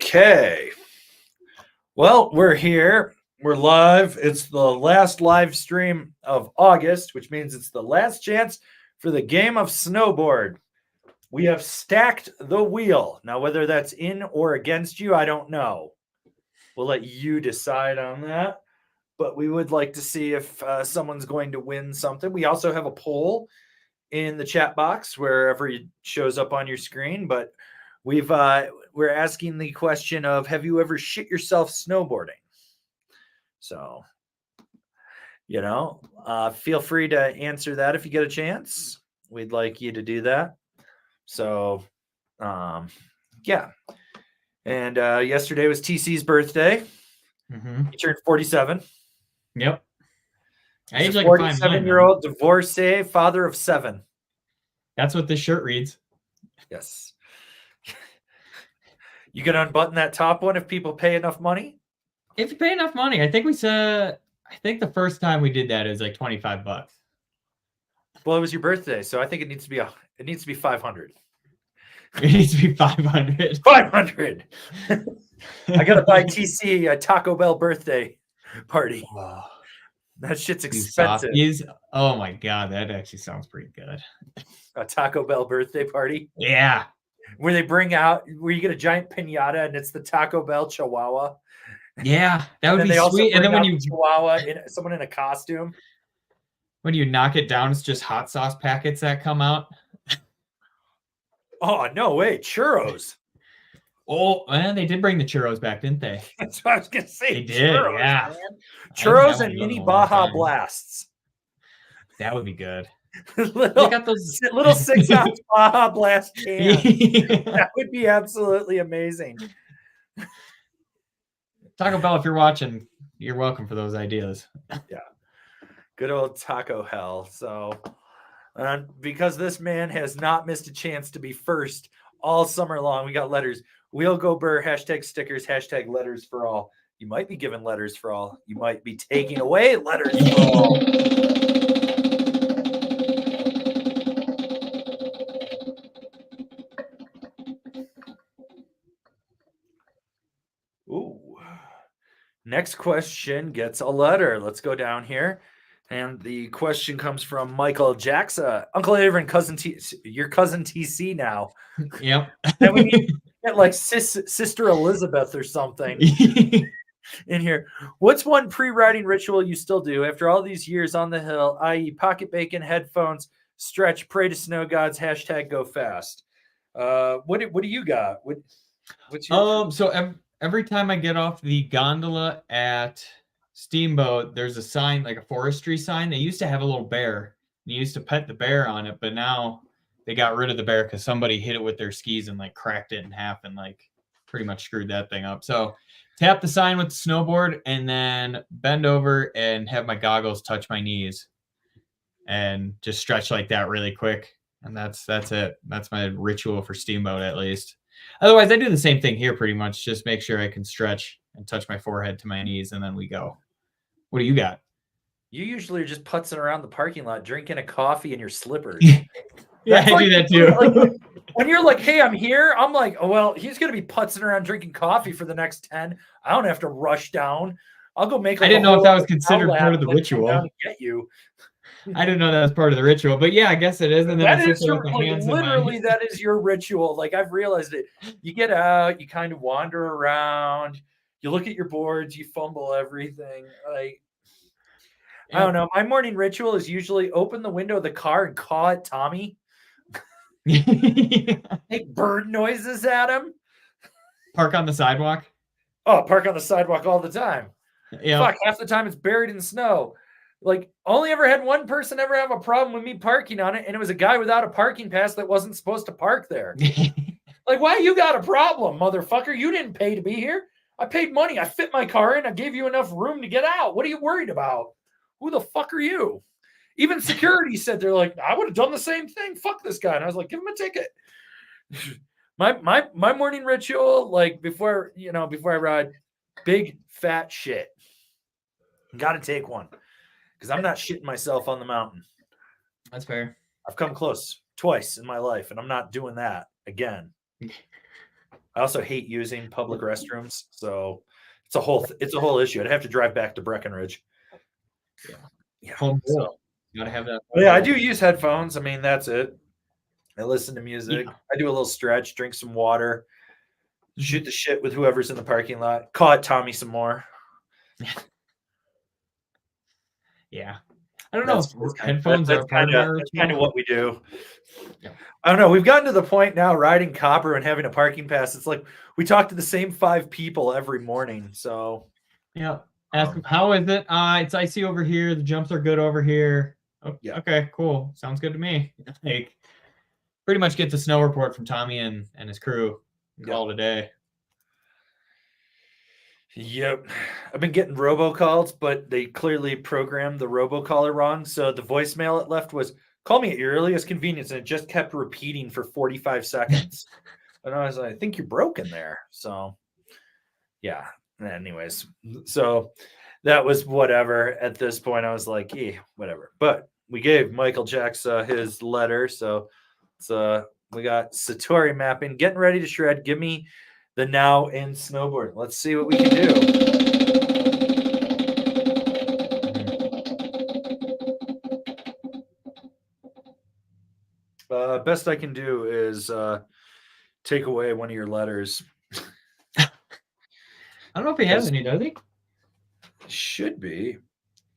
Okay. Well, we're here. We're live. It's the last live stream of August, which means it's the last chance for the game of Snowboard. We have stacked the wheel. Now, whether that's in or against you, I don't know. We'll let you decide on that. But we would like to see if someone's going to win something. We also have a poll in the chat box wherever it shows up on your screen. But we're asking the question of, have you ever shit yourself snowboarding? So, feel free to answer that if you get a chance. We'd like you to do that. So, yeah. And yesterday was TC's birthday. He turned 47. Yep. He's a 47-year-old divorcee, father of 7. That's what this shirt reads. Yes. You can unbutton that top one if people pay enough money? If you pay enough money. I think the first time we did that is like $25. Well, it was your birthday, so I think it needs to be 500. It needs to be 500. 500. I gotta buy TC a Taco Bell birthday party. Wow. That shit's expensive. Oh my god, that actually sounds pretty good. A Taco Bell birthday party? Yeah. Where you get a giant piñata and it's the Taco Bell Chihuahua. Yeah, that would be sweet. And then when you Chihuahua, someone in a costume. When you knock it down, it's just hot sauce packets that come out. Oh, no way. Churros. Oh, man, they did bring the churros back, didn't they? That's what I was going to say. They did, churros, yeah. Man. Churros and mini Baja Blasts. That would be good. Little 6-ounce Baja Blast can. That would be absolutely amazing. Taco Bell, if you're watching, you're welcome for those ideas. Yeah. Good old Taco Hell. So, because this man has not missed a chance to be first all summer long, we got letters. We'll go Burr, hashtag stickers, hashtag letters for all. You might be given letters for all. You might be taking away letters for all. Ooh. Next question gets a letter. Let's go down here. And the question comes from Michael Jackson. Uncle Avery and your cousin TC now. Yep. And we need to get like Sister Elizabeth or something in here. What's one pre-riding ritual you still do after all these years on the hill, i.e. pocket bacon, headphones, stretch, pray to snow gods, hashtag go fast? What do you got? What's your so every time I get off the gondola at Steamboat, there's a sign, like a forestry sign. They used to have a little bear. You used to pet the bear on it, but now they got rid of the bear because somebody hit it with their skis and like cracked it in half and like pretty much screwed that thing up. So tap the sign with the snowboard and then bend over and have my goggles touch my knees and just stretch like that really quick. And that's it. That's my ritual for Steamboat, at least. Otherwise, I do the same thing here pretty much. Just make sure I can stretch and touch my forehead to my knees, and then we go. What do you got? You usually are just putzing around the parking lot, drinking a coffee in your slippers. Yeah, I do that too. Like, when you're like, hey, I'm here, I'm like, oh, well, he's going to be putzing around drinking coffee for the next 10. I don't have to rush down. I'll go make. I didn't know if that was considered part of the ritual. Get you. I didn't know that was part of the ritual, but yeah, I guess it is. And then that is literally that is your ritual. Like, I've realized it. You get out, you kind of wander around, you look at your boards, you fumble everything. Like, I don't know. My morning ritual is usually open the window of the car and caw at Tommy. Make bird noises at him. Park on the sidewalk. Oh, park on the sidewalk all the time. Yeah. Fuck, half the time it's buried in snow. Like, only ever had one person ever have a problem with me parking on it, and it was a guy without a parking pass that wasn't supposed to park there. Like, why you got a problem, motherfucker? You didn't pay to be here. I paid money. I fit my car in. I gave you enough room to get out. What are you worried about? Who the fuck are you? Even security said, they're like, I would have done the same thing. Fuck this guy. And I was like, give him a ticket. My morning ritual, like before I ride, big fat shit. Got to take one because I'm not shitting myself on the mountain. That's fair. I've come close twice in my life, and I'm not doing that again. I also hate using public restrooms, so it's a whole issue. I'd have to drive back to Breckenridge. Yeah. Yeah. Home So, rule. You gotta have that. yeah, I do use headphones. I mean, that's it. I listen to music. Yeah. I do a little stretch, drink some water, Mhm. shoot the shit with whoever's in the parking lot. Call it Tommy some more. Yeah. I don't know That's if headphones that's are part of my that's kind of ritual. what we do. Yeah. I don't know. We've gotten to the point now, riding copper and having a parking pass. It's like we talk to the same 5 people every morning. So Yeah. Ask them, how is it? It's icy over here. The jumps are good over here. Oh, yeah, okay, cool. Sounds good to me. Like, pretty much get the snow report from Tommy and his crew and call it a day. yep. I've been getting robocalls, but they clearly programmed the robocaller wrong. So the voicemail it left was, "Call me at your earliest convenience," and it just kept repeating for 45 seconds. And I was like, "I think you're broken there." So yeah. Anyways, so that was whatever. At this point, I was like, "Yeah, whatever." But we gave Michael Jackson his letter, so it's we got Satori mapping, getting ready to shred. Give me the now in snowboard. Let's see what we can do. Best I can do is take away one of your letters. I don't know if he has any, does he? Should be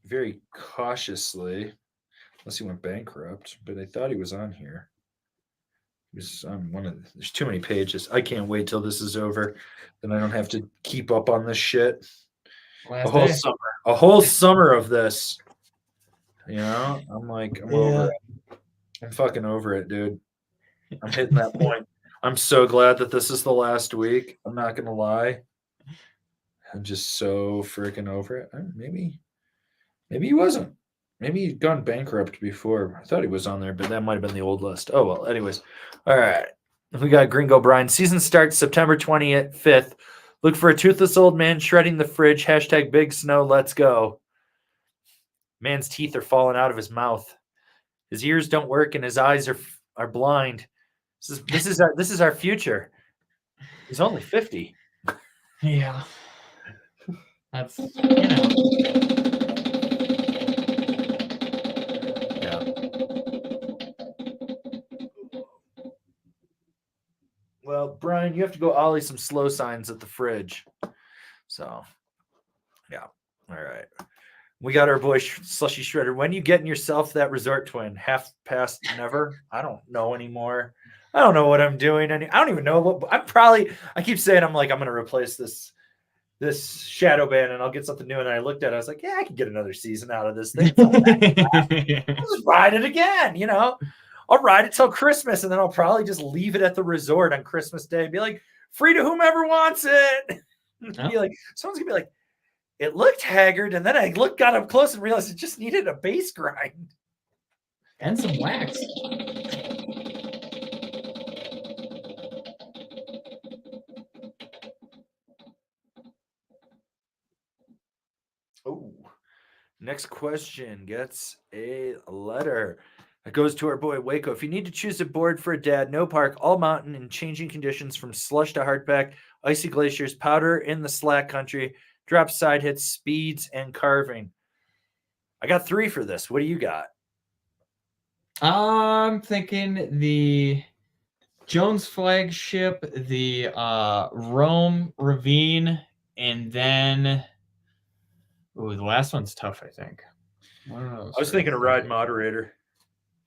very cautiously, unless he went bankrupt. But I thought he was on here. He was on one of. There's too many pages. I can't wait till this is over. Then I don't have to keep up on this shit. Last A whole day. summer. A whole summer of this. You know, I'm over it. I'm fucking over it, dude. I'm hitting that point. I'm so glad that this is the last week. I'm not gonna lie. I'm just so freaking over it. Maybe he wasn't. Maybe he'd gone bankrupt before. I thought he was on there, but that might have been the old list. Oh well. Anyways, all right. We got Gringo Brian. Season starts September 25th. Look for a toothless old man shredding the fridge. Hashtag Big Snow. Let's go. Man's teeth are falling out of his mouth. His ears don't work, and his eyes are blind. This is our future. He's only 50. Yeah. That's, you know. Yeah. Well, Brian, you have to go ollie some slow signs at the fridge. So, yeah. All right. We got our boy Slushy Shredder. When you getting yourself that resort twin? Half past never? I don't know anymore. I don't know what I'm doing. I don't even know what I keep saying I'm going to replace this shadow band and I'll get something new. And I looked at it, I was like, yeah, I can get another season out of this thing. I'll just ride it again, you know. I'll ride it till Christmas and then I'll probably just leave it at the resort on Christmas Day. Be like, free to whomever wants it. Be like, someone's gonna be like, it looked haggard, and then I got up close and realized it just needed a base grind and some wax. Oh, next question gets a letter. It goes to our boy Waco. If you need to choose a board for a dad, no park, all mountain, and changing conditions from slush to hardback, icy glaciers, powder in the slack country, drop side hits, speeds, and carving. I got 3 for this. What do you got? I'm thinking the Jones flagship, the Rome Ravine, and then the last one's tough, I think. I was thinking a ride moderator.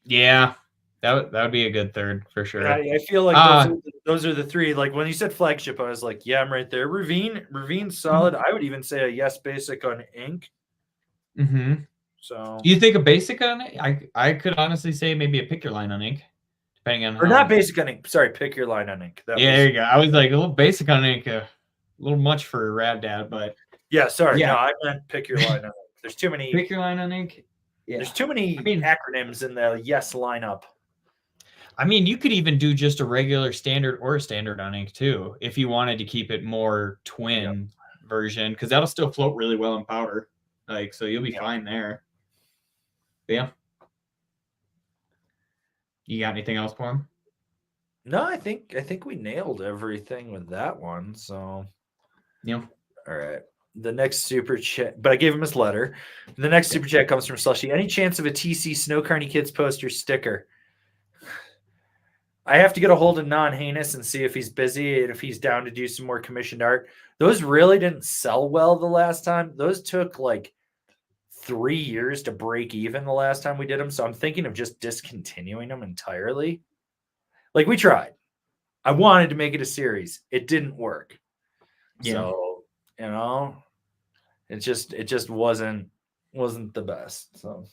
Yeah, that would be a good third for sure. I feel like those are the 3. Like when you said flagship, I was like, yeah, I'm right there. Ravine's solid. I would even say a yes basic on ink. Mm-hmm. So you think a basic on it? I could honestly say maybe a pick your line on ink, depending on or not basic on ink. Sorry, pick your line on ink. There you go. I was like a little basic on ink, a little much for a rad dad, but yeah, sorry. Yeah. No, I meant pick your line on ink. There's too many. Pick your line on ink. Yeah. There's too many acronyms in the yes lineup. I mean, you could even do just a regular standard or a standard on ink too, if you wanted to keep it more twin version, because that'll still float really well in powder. Like, so you'll be fine there. But yeah. You got anything else for him? No, I think we nailed everything with that one. So, Yeah. all right. The next super chat, but I gave him his letter. The next super chat comes from Slushy. Any chance of a TC Snow Carney Kids poster sticker? I have to get a hold of Non Heinous and see if he's busy and if he's down to do some more commissioned art. Those really didn't sell well the last time. Those took like 3 years to break even the last time we did them. So I'm thinking of just discontinuing them entirely. Like we tried. I wanted to make it a series. It didn't work. Yeah. So, it just wasn't the best. So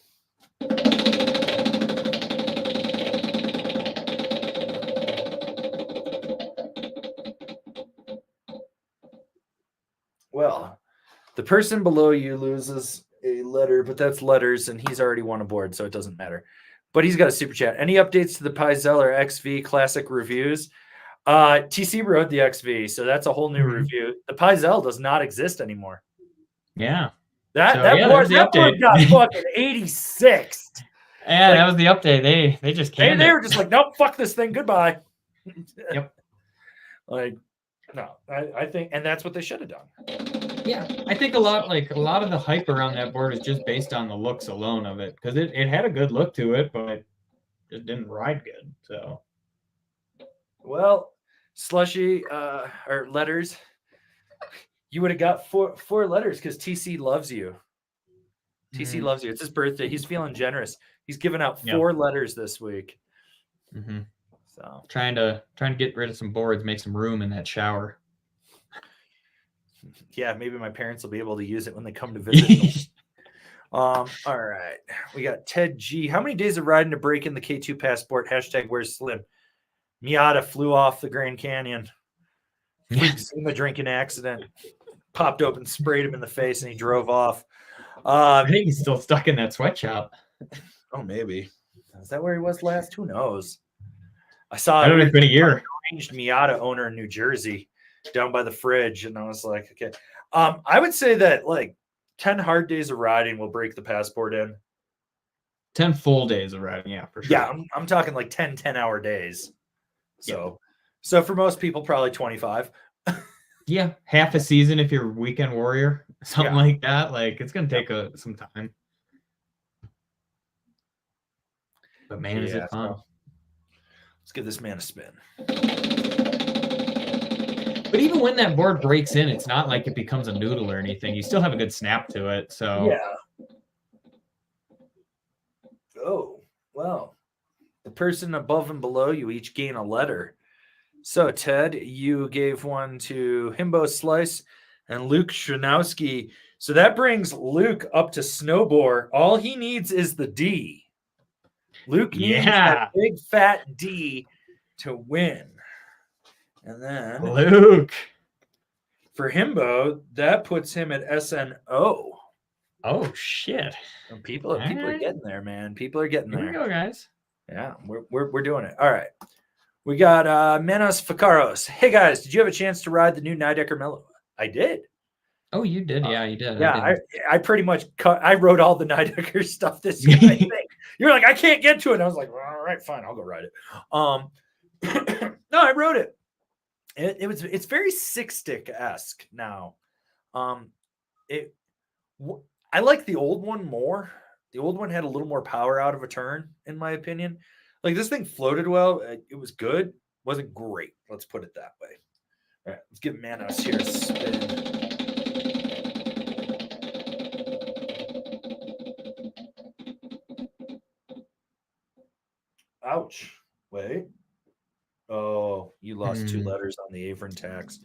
well, the person below you loses a letter, but that's letters, and he's already won a board, so it doesn't matter. But he's got a super chat. Any updates to the Pizeller XV Classic reviews? TC wrote the XV, so that's a whole new review. The Pizel does not exist anymore. Yeah. That there's the board update. got fucking 86. Yeah, Like, that was the update. They just came. They were just like, nope, fuck this thing, goodbye. Yep. Like, no, I think, and that's what they should have done. Yeah, I think a lot of the hype around that board is just based on the looks alone of it, because it had a good look to it, but it didn't ride good. So, well, Slushy or letters, you would have got four letters because TC loves you. TC loves you. It's his birthday. He's feeling generous. He's giving out 4 letters this week. Mm-hmm. So trying to get rid of some boards, make some room in that shower. Yeah, maybe my parents will be able to use it when they come to visit. All right. We got Ted G. How many days of riding to break in the K2 passport? # where's Slim? Miata flew off the Grand Canyon. Freaks him a drinking accident. Popped open, sprayed him in the face, and he drove off. I think he's still stuck in that sweatshop. Oh, maybe. Is that where he was last? Who knows? I saw it's been a year. Arranged Miata owner in New Jersey down by the fridge, and I was like, okay. I would say that like 10 hard days of riding will break the passport in. 10 full days of riding, yeah, for sure. Yeah, I'm talking like 10-hour days. So for most people, probably 25. Yeah, half a season if you're a weekend warrior, something like that. Like it's gonna take some time. But man, is it fun. So let's give this man a spin. But even when that board breaks in, it's not like it becomes a noodle or anything. You still have a good snap to it. So yeah. Oh, well. The person above and below you each gain a letter. So, Ted, you gave one to Himbo Slice and Luke Shranowski. So that brings Luke up to Snowboard. All he needs is the D. Luke needs that big fat D to win. And then Luke. For Himbo, that puts him at S.N.O.W.B.O.A.R.D. Oh, shit. And people are getting there, man. People are getting there. Here we go, guys. Yeah, we're doing it. All right. We got Menos Fakaros. Hey, guys, did you have a chance to ride the new Nidecker Mellow? I did. Oh, you did? Yeah, you did. Yeah, I pretty much I wrote all the Nidecker stuff this year, I think. You're like, I can't get to it. And I was like, well, all right, fine, I'll go ride it. No, I wrote it. It's very six stick-esque now. I like the old one more. The old one had a little more power out of a turn, in my opinion. Like this thing floated well. It was good. Wasn't great. Let's put it that way. All right, let's give Manos here a spin. Ouch. Wait. Oh, you lost 2 letters on the Avon tax.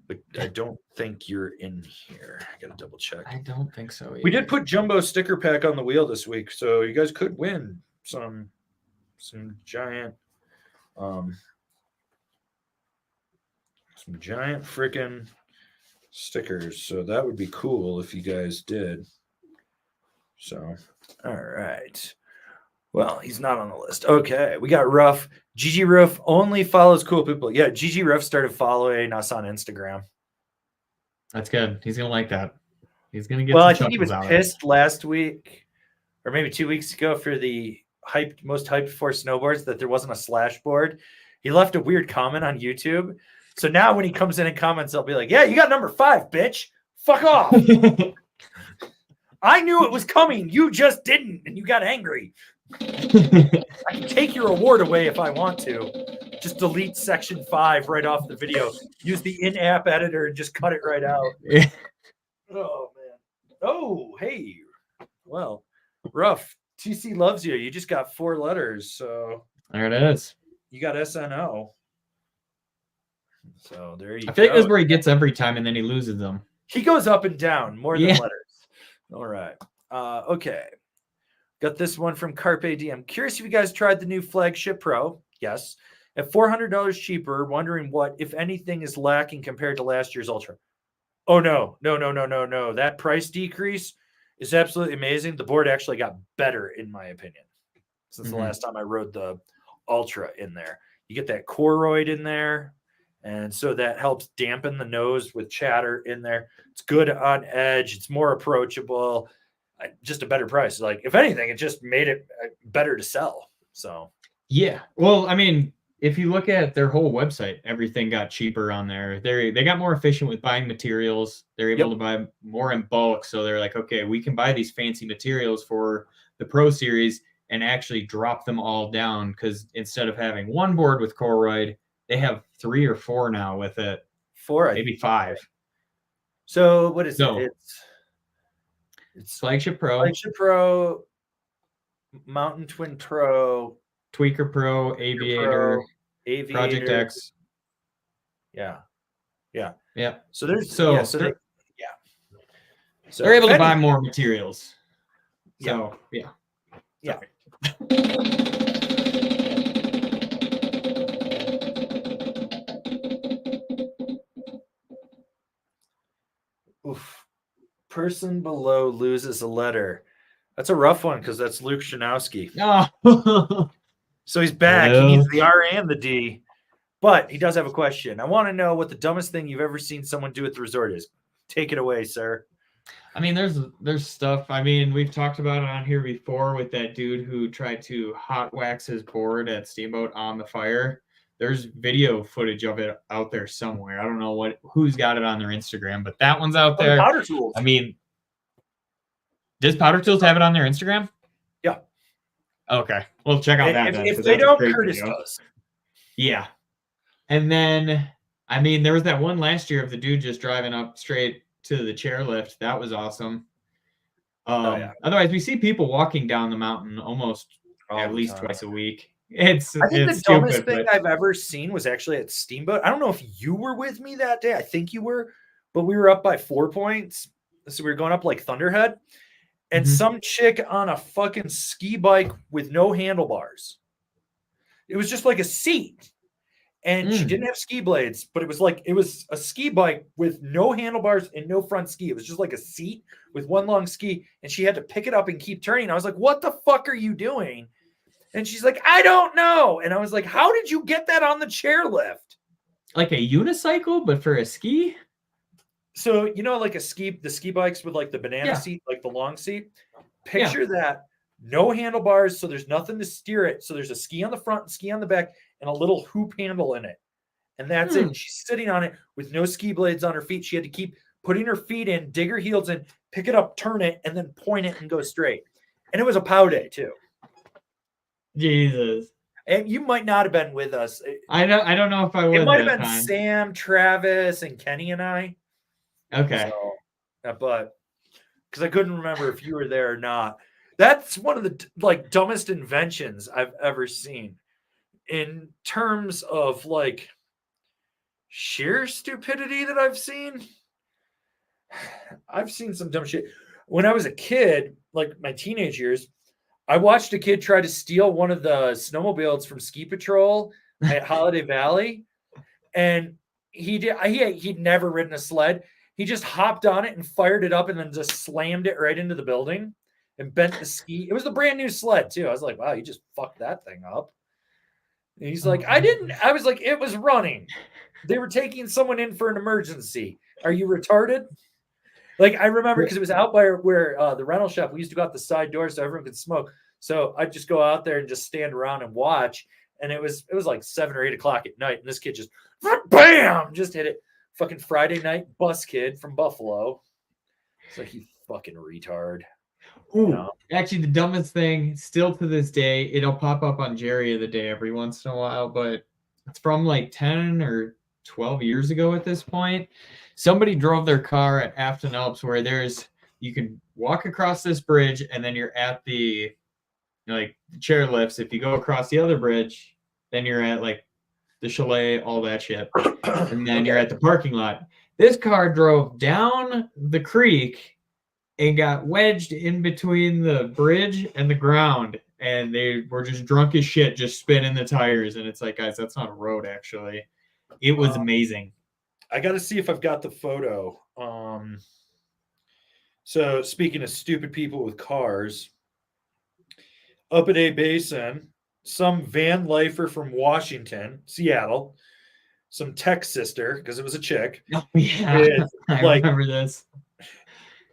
But I don't think you're in here. I gotta double check. I don't think so either. We did put Jumbo sticker pack on the wheel this week, so you guys could win some giant freaking stickers. So that would be cool if you guys did. So, all right. Well, he's not on the list. Okay, we got Ruff. GG Ruff only follows cool people. Yeah, GG Ruff started following us on Instagram. That's good. He's gonna like that. He's gonna get. Well, I think he was pissed last week, or maybe 2 weeks ago, for the most hyped for snowboards that there wasn't a slash board, He left a weird comment on YouTube. So now when he comes in and comments, I'll be like, yeah, you got number 5, bitch. Fuck off. I knew it was coming. You just didn't, and you got angry. I can take your award away if I want to. Just delete section 5 right off the video. Use the in-app editor and just cut it right out. Yeah. Oh, man. Oh, hey. Well, rough. TC loves you. You just got 4 letters. So There it is. you got S.N.O.W.B.O.A.R.D. So there you go. I feel like that's where he gets every time, and then he loses them. He goes up and down more than Yeah. letters. All right. Okay. Got this one from Carpe Diem. Curious if you guys tried the new Flagship Pro. Yes. At $400 cheaper, wondering what, if anything, is lacking compared to last year's Ultra. Oh, no. No. That price decrease is absolutely amazing. The board actually got better, in my opinion, since the last time I rode the Ultra in there. You get that Coroid in there, and so that helps dampen the nose with chatter in there. It's good on edge. It's more approachable. Just a better price. Like, if anything, it just made it better to sell. So, yeah. Well, I mean, if you look at their whole website, everything got cheaper on there. They got more efficient with buying materials. They're able to buy more in bulk. So they're like, okay, we can buy these fancy materials for the Pro Series and actually drop them all down, because instead of having one board with Coroid, they have 3 or 4 now with it. 4, maybe 5. So what is it? It's Flagship Pro, Flagship Pro, Mountain Twin Pro, Tweaker Pro, Aviator, Project X. Yeah. So there's so So they're able to buy more materials. So yeah. Oof. Person below loses a letter. That's a rough one because that's Luke Shanowski. Oh. So he's back. He needs the R and the D, but he does have a question. I want to know what the dumbest thing you've ever seen someone do at the resort is. Take it away, sir. I mean, there's stuff. I mean, we've talked about it on here before with that dude who tried to hot wax his board at Steamboat on the fire. There's video footage of it out there somewhere. I don't know who's got it on their Instagram, but that one's out there. Powder Tools. I mean, does Powder Tools have it on their Instagram? Yeah. Okay. Well, check out that. If they don't, Curtis does. Yeah. And then, I mean, there was that one last year of the dude just driving up straight to the chairlift. That was awesome. Otherwise, we see people walking down the mountain almost at least twice a week. I think the dumbest thing I've ever seen was actually at Steamboat. I don't know if you were with me that day. I think you were, but we were up by 4 points. So we were going up like Thunderhead. And some chick on a fucking ski bike with no handlebars. It was just like a seat. And she didn't have ski blades, but it was a ski bike with no handlebars and no front ski. It was just like a seat with one long ski. And she had to pick it up and keep turning. I was like, what the fuck are you doing? And she's like, I don't know. And I was like, how did you get that on the chairlift? Like a unicycle, but for a ski? So, you know, like the ski bikes with like the banana seat, like the long seat. Picture that. No handlebars, so there's nothing to steer it. So there's a ski on the front and ski on the back and a little hoop handle in it. And that's it. She's sitting on it with no ski blades on her feet. She had to keep putting her feet in, dig her heels in, pick it up, turn it, and then point it and go straight. And it was a POW day, too. Jesus. And you might not have been with us. I don't know if I would. It might have been Sam, Travis, and Kenny and I. Okay. So, but because I couldn't remember if you were there or not. That's one of the dumbest inventions I've ever seen in terms of like sheer stupidity that I've seen. I've seen some dumb shit. When I was a kid, like my teenage years, I watched a kid try to steal one of the snowmobiles from Ski Patrol at Holiday Valley. And he'd never ridden a sled. He just hopped on it and fired it up and then just slammed it right into the building and bent the ski. It was the brand new sled too. I was like, wow, you just fucked that thing up. And he's like, I didn't. I was like, it was running. They were taking someone in for an emergency. Are you retarded? Like, I remember because it was out by where the rental shop, we used to go out the side door so everyone could smoke. So I'd just go out there and just stand around and watch. and it was like 7 or 8 o'clock at night, and this kid just bam just hit it. Fucking Friday night bus kid from Buffalo. It's like, you fucking retard. Ooh, actually, the dumbest thing, still to this day, it'll pop up on Jerry of the Day every once in a while, but it's from like 10 or 12 years ago at this point. Somebody drove their car at S.N.O.W.B.O.A.R.D where you can walk across this bridge and then you're at the like the chair lifts. If you go across the other bridge, then you're at like the chalet, all that shit. And then you're at the parking lot. This car drove down the creek and got wedged in between the bridge and the ground. And they were just drunk as shit, just spinning the tires. And it's like, guys, that's not a road, actually. It was amazing. I got to see if I've got the photo. So speaking of stupid people with cars, up at A Basin, some van lifer from Washington, Seattle, some tech sister, because it was a chick. Oh, yeah. I remember this.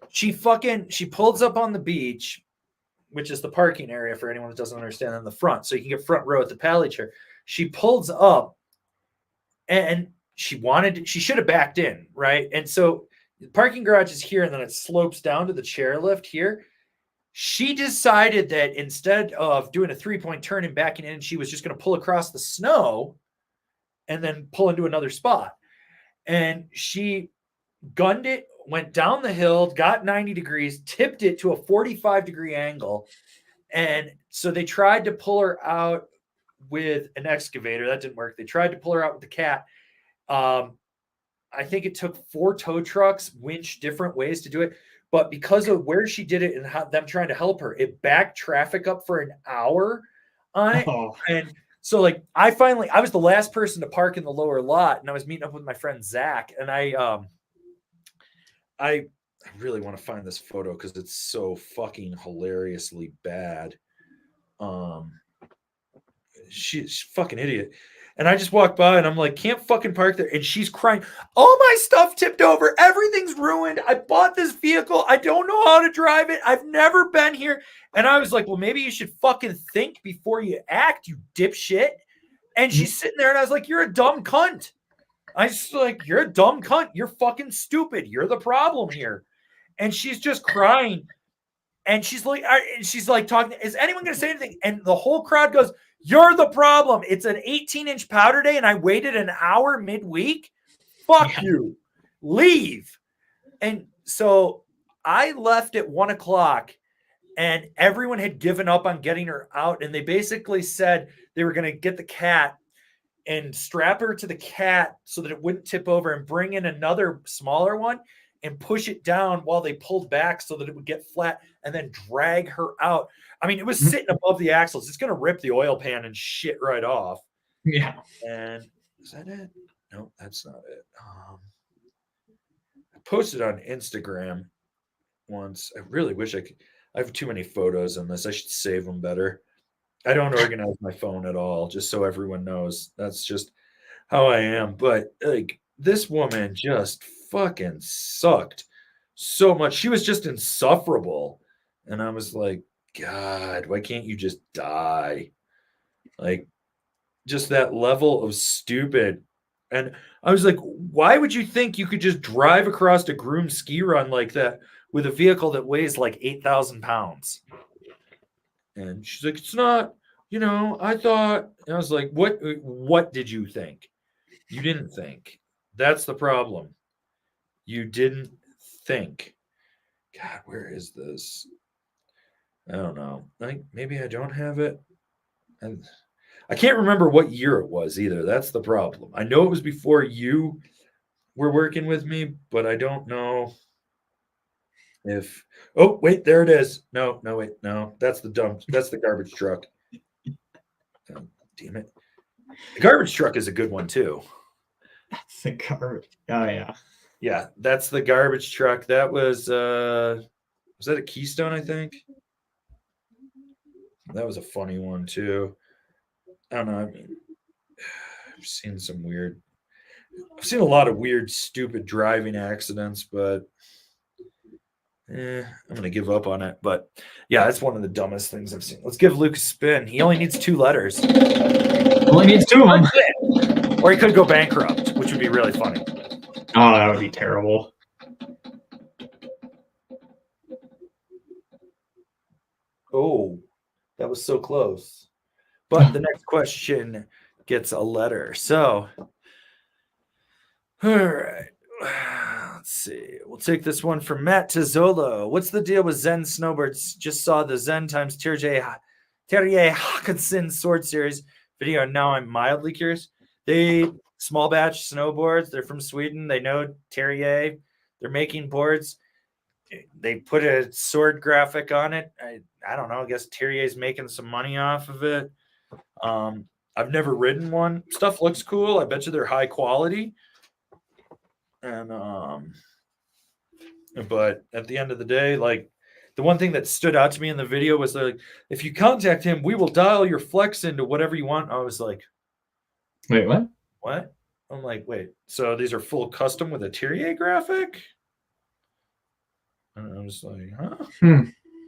She pulls up on the beach, which is the parking area for anyone that doesn't understand, in the front. So you can get front row at the pally chair. She pulls up and she should have backed in, right? And so the parking garage is here, and then it slopes down to the chairlift here. She decided that instead of doing a 3-point turn and backing in, she was just going to pull across the snow and then pull into another spot. And she gunned it, went down the hill, got 90 degrees, tipped it to a 45-degree angle. And so they tried to pull her out with an excavator. That didn't work. They tried to pull her out with the cat. I think it took 4 tow trucks, winch different ways to do it. But because of where she did it and how them trying to help her, it backed traffic up for an hour on it. Oh. And so, like, I was the last person to park in the lower lot, and I was meeting up with my friend Zach, and I really want to find this photo because it's so fucking hilariously bad. She's fucking idiot. And I just walked by and I'm like, can't fucking park there. And she's crying. All my stuff tipped over. Everything's ruined. I bought this vehicle. I don't know how to drive it. I've never been here. And I was like, well, maybe you should fucking think before you act, you dipshit. And she's sitting there and I was like, you're a dumb cunt. I was like, you're a dumb cunt. You're fucking stupid. You're the problem here. And she's just crying. And she's like talking, is anyone going to say anything? And the whole crowd goes, you're the problem. It's an 18-inch powder day, and I waited an hour midweek. Fuck you. Leave. And so I left at 1 o'clock, and everyone had given up on getting her out. And they basically said they were going to get the cat and strap her to the cat so that it wouldn't tip over, and bring in another smaller one and push it down while they pulled back so that it would get flat, and then drag her out. I mean, it was sitting above the axles. It's going to rip the oil pan and shit right off. Yeah. And is that it? No, that's not it. I posted on Instagram once. I really wish I could. I have too many photos on this. I should save them better. I don't organize my phone at all, just so everyone knows. That's just how I am. But like, this woman just fucking sucked so much. She was just insufferable. And I was like, God, why can't you just die? Like, just that level of stupid. And I was like, why would you think you could just drive across a groomed ski run like that with a vehicle that weighs like 8,000 pounds? And she's like, it's not, I thought. And I was like, what did you think? You didn't think. That's the problem. You didn't think. God, where is this? I don't know. Maybe I don't have it. And I can't remember what year it was either. That's the problem. I know it was before you were working with me, but I don't know if. Oh, wait, there it is. No, wait, no. That's the garbage truck. Oh, damn it. The garbage truck is a good one too. That's the garbage. Oh yeah. Yeah, that's the garbage truck. That was that a Keystone, I think? That was a funny one too. I don't know. I mean, I've seen a lot of weird, stupid driving accidents, but I'm gonna give up on it. But yeah, that's one of the dumbest things I've seen. Let's give Luke a spin. He only needs 2 letters. Only needs 2 of them. Or he could go bankrupt, which would be really funny. Oh, that would be terrible. Oh, that was so close. But the next question gets a letter. So, all right. Let's see. We'll take this one from Matt Tizzolo. What's the deal with Zen Snowboards? Just saw the Zen times Terje Hawkinson Sword Series video, and now I'm mildly curious. They small batch snowboards. They're from Sweden. They know Terrier. They're making boards. They put a sword graphic on it. I don't know. I guess Terrier's making some money off of it. I've never ridden one. Stuff looks cool. I bet you they're high quality. And but at the end of the day, like the one thing that stood out to me in the video was like, if you contact him, we will dial your flex into whatever you want. I was like, wait, what? What? I'm like, wait, so these are full custom with a Terrier graphic? And I was like, huh?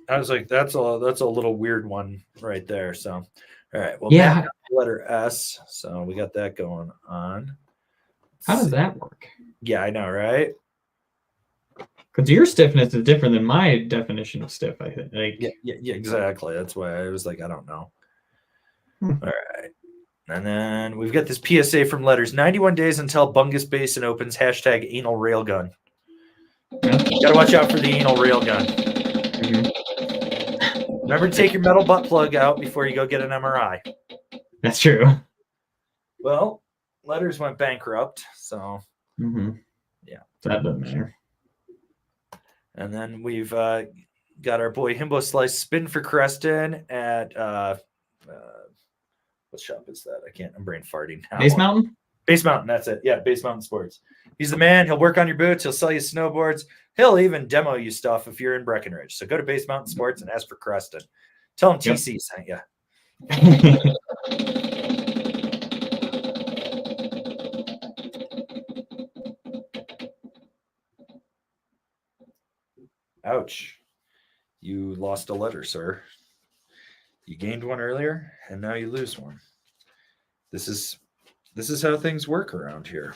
I was like, that's a little weird one right there. So, all right. Well, yeah, letter S. So we got that going on. How does that work? Yeah, I know, right? Because your stiffness is different than my definition of stiff, I think. Like, yeah, exactly. That's why I was like, I don't know. All right. And then we've got this PSA from Letters. 91 days until Bungus Basin opens. Hashtag anal railgun. Yeah. You gotta watch out for the anal railgun. Remember to take your metal butt plug out before you go get an MRI. That's true. Well, Letters went bankrupt, so yeah. That doesn't matter. And then we've got our boy Himbo Slice spin for Creston at what shop is that? I'm brain farting now. Base Mountain? Base Mountain, that's it. Yeah, Base Mountain Sports. He's the man. He'll work on your boots. He'll sell you snowboards. He'll even demo you stuff if you're in Breckenridge. So go to Base Mountain Sports and ask for Creston. Tell him TC sent you. Ouch. You lost a letter, sir. You gained one earlier, and now you lose one. This is how things work around here.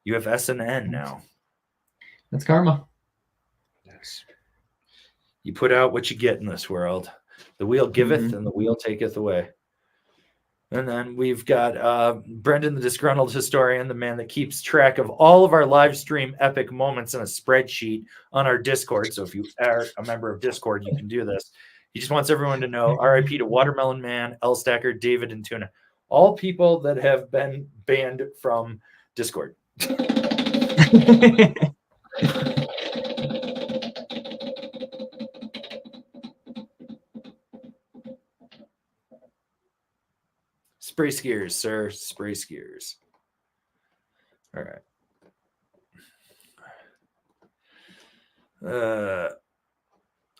You have S and N now. That's karma. Yes. You put out what you get in this world. The wheel giveth and the wheel taketh away. And then we've got Brendan, the disgruntled historian, the man that keeps track of all of our live stream epic moments in a spreadsheet on our Discord. So if you are a member of Discord, you can do this. He just wants everyone to know RIP to Watermelon Man, L Stacker, David, and Tuna. All people that have been banned from Discord. Spray skiers, sir. Spray skiers. All right.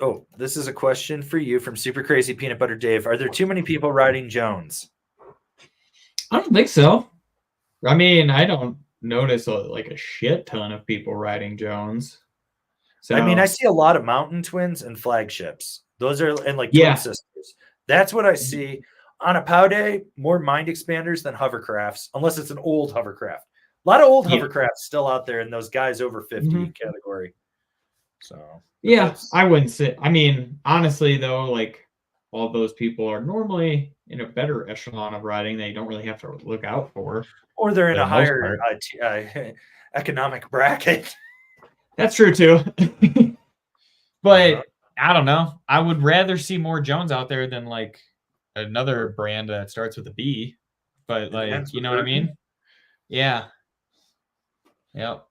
Oh, this is a question for you from Super Crazy Peanut Butter Dave. Are there too many people riding Jones? I don't think so. I mean, I don't notice a shit ton of people riding Jones. So I mean, I see a lot of mountain twins and flagships. Those are and twin sisters. That's what I see. On a POW day, more mind expanders than hovercrafts, unless it's an old hovercraft. A lot of old hovercrafts still out there in those guys over 50 category. So yeah, I wouldn't say. I mean, honestly, though, all those people are normally in a better echelon of riding that you don't really have to look out for. Or they're in a higher economic bracket. That's true, too. But I don't know. I would rather see more Jones out there than another brand that starts with a B. But you know what I mean? Yeah. Yep.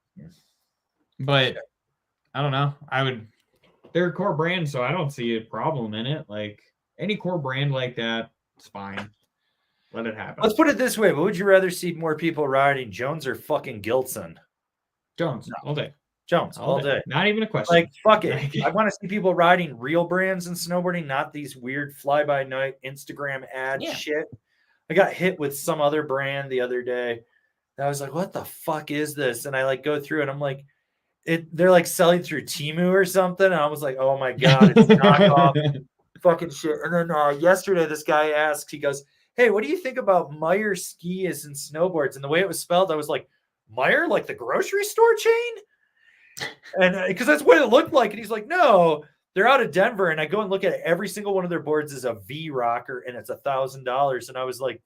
But I don't know. They're a core brand, so I don't see a problem in it. Any core brand like that, it's fine. Let it happen. Let's put it this way. What would you rather see more people riding, Jones or fucking Gilson? Jones, all day. Jones, all day. Not even a question. Fuck it. I want to see people riding real brands in snowboarding, not these weird fly-by-night Instagram ad shit. I got hit with some other brand the other day. And I was like, what the fuck is this? And I go through it. I'm like, they're like selling through Temu or something. And I was like, oh my God, it's knockoff fucking shit. And then yesterday, this guy asked, he goes, hey, what do you think about Meyer skis and snowboards? And the way it was spelled, I was like, Meyer, like the grocery store chain? And because that's what it looked like. And he's like, no, they're out of Denver. And I go and look at it. Every single one of their boards is a V rocker and it's $1,000. And I was like,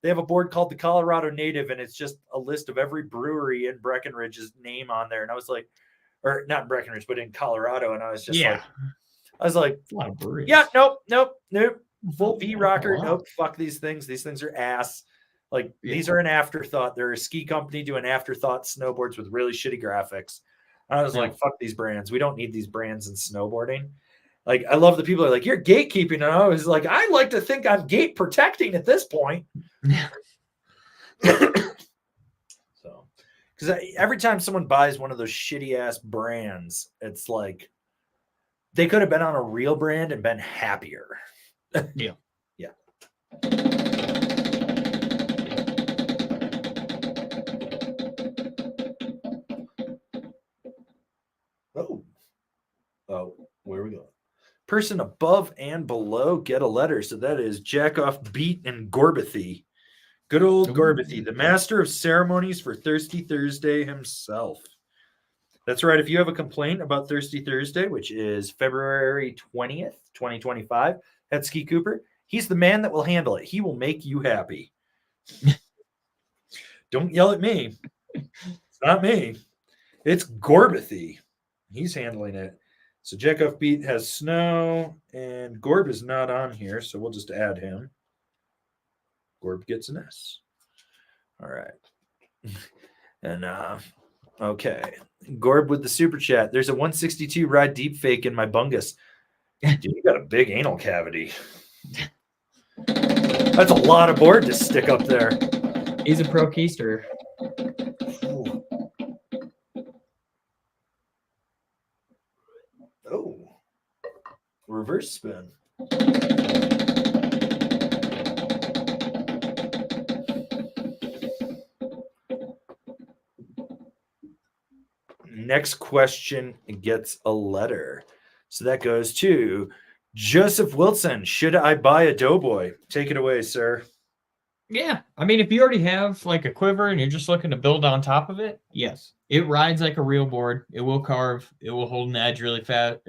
they have a board called the Colorado Native, and it's just a list of every brewery in Breckenridge's name on there. And I was like, or not Breckenridge, but in Colorado. And I was just like, a lot of breweries. Yeah, nope. Full V rocker. Nope. Fuck these things. These things are ass. Like these are an afterthought. They're a ski company doing afterthought snowboards with really shitty graphics. And I was like, fuck these brands. We don't need these brands in snowboarding. Like, I love the people are like, you're gatekeeping. And I was like, I like to think I'm gate protecting at this point. So, because every time someone buys one of those shitty ass brands, it's like they could have been on a real brand and been happier. Yeah. Oh, where are we going? Person above and below get a letter. So that is Jack-Off-B.A.R.D and Gorbathy. Good old Gorbathy, the master of ceremonies for Thirsty Thursday himself. That's right. If you have a complaint about Thirsty Thursday, which is February 20th, 2025, at Ski Cooper, he's the man that will handle it. He will make you happy. Don't yell at me. It's not me. It's Gorbathy. He's handling it. So Jack-Off-B.A.R.D has Snow, and Gorb is not on here, so we'll just add him. Gorb gets an S. All right. And okay. Gorb with the super chat. There's a 162 ride deep fake in my bungus. Dude, you got a big anal cavity. That's a lot of board to stick up there. He's a pro keister. Oh. Reverse spin. Next question gets a letter. So that goes to Joseph Wilson. Should I buy a Doughboy? Take it away, sir. Yeah. I mean, if you already have like a quiver and you're just looking to build on top of it, yes. It rides like a real board. It will carve. It will hold an edge really fast.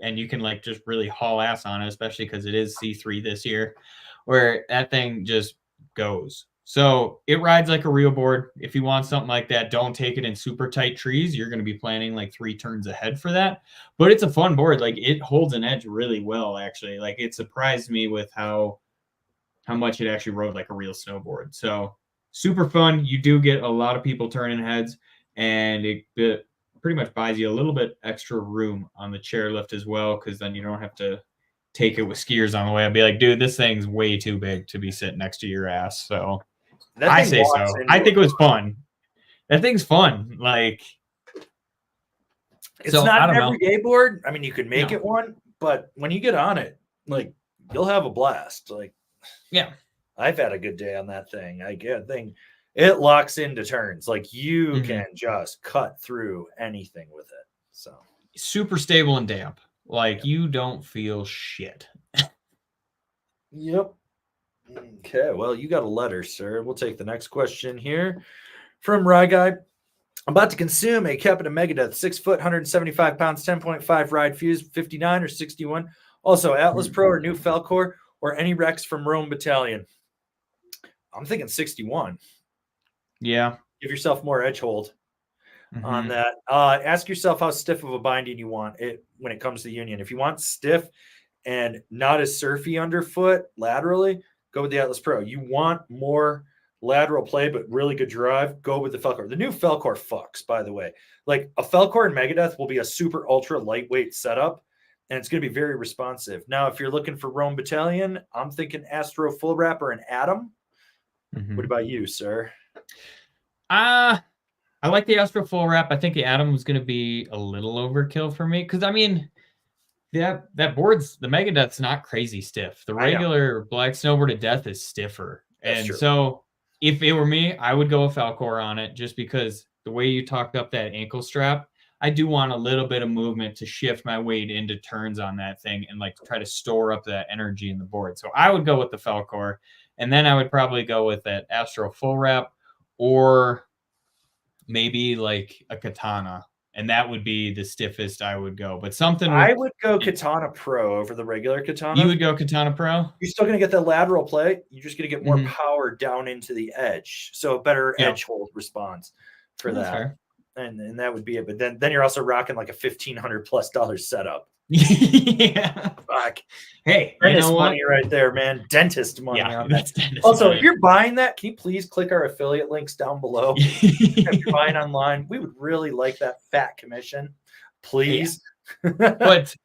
And you can like just really haul ass on it, especially because it is C3 this year, where that thing just goes. So it rides like a real board. If you want something like that, don't take it in super tight trees. You're going to be planning like 3 turns ahead for that. But it's a fun board. Like it holds an edge really well, actually. Like it surprised me with how much it actually rode like a real snowboard. So super fun. You do get a lot of people turning heads, and it pretty much buys you a little bit extra room on the chairlift as well, because then you don't have to take it with skiers on the way. I'd be like, dude, this thing's way too big to be sitting next to your ass. So I say so. I think it was fun. That thing's fun. Like, it's not an everyday board. I mean, you could make it one, but when you get on it, like, you'll have a blast. Like, yeah, I've had a good day on that thing. It locks into turns. Like you can just cut through anything with it. So super stable and damp. Like you don't feel shit. Yep. Okay. Well, you got a letter, sir. We'll take the next question here from Rye Guy. I'm about to consume a Capita Megadeth, 6 foot, 175 pounds, 10.5 ride fuse, 59 or 61. Also, Atlas Pro or new Falcor or any Rex from Rome Battalion. I'm thinking 61. Yeah. Give yourself more edge hold on that. Ask yourself how stiff of a binding you want it when it comes to Union. If you want stiff and not as surfy underfoot laterally, go with the Atlas Pro. You want more lateral play, but really good drive, go with the Falcor. The new Falcor fucks, by the way. Like a Falcor and Megadeth will be a super ultra lightweight setup, and it's going to be very responsive. Now, if you're looking for Rome Battalion, I'm thinking Astro Full Wrap or an Atom. What about you, sir? I like the Astro Full Wrap. I think the Atom was going to be a little overkill for me because, I mean, that board's, the Megadeth's not crazy stiff. The regular Black Snowboard to Death is stiffer. That's true. So if it were me, I would go with Falcor on it just because the way you talked up that ankle strap, I do want a little bit of movement to shift my weight into turns on that thing and like try to store up that energy in the board. So I would go with the Falcor, and then I would probably go with that Astro full wrap or maybe like a Katana. And that would be the stiffest I would go. But something I would go Katana Pro over the regular Katana. You would go Katana Pro? You're still going to get that lateral play. You're just going to get more Mhm. power down into the edge. So a better Yeah. edge hold response for That's that. fair. And that would be it. But then you're also rocking like a $1,500+ setup. Yeah. Fuck. Hey, you Dentist know what? money right there, man. Dentist money Yeah, on that. that's dentist Also, money. if you're buying that, can you please click our affiliate links down below? If you're buying online, we would really like that fat commission. Please. But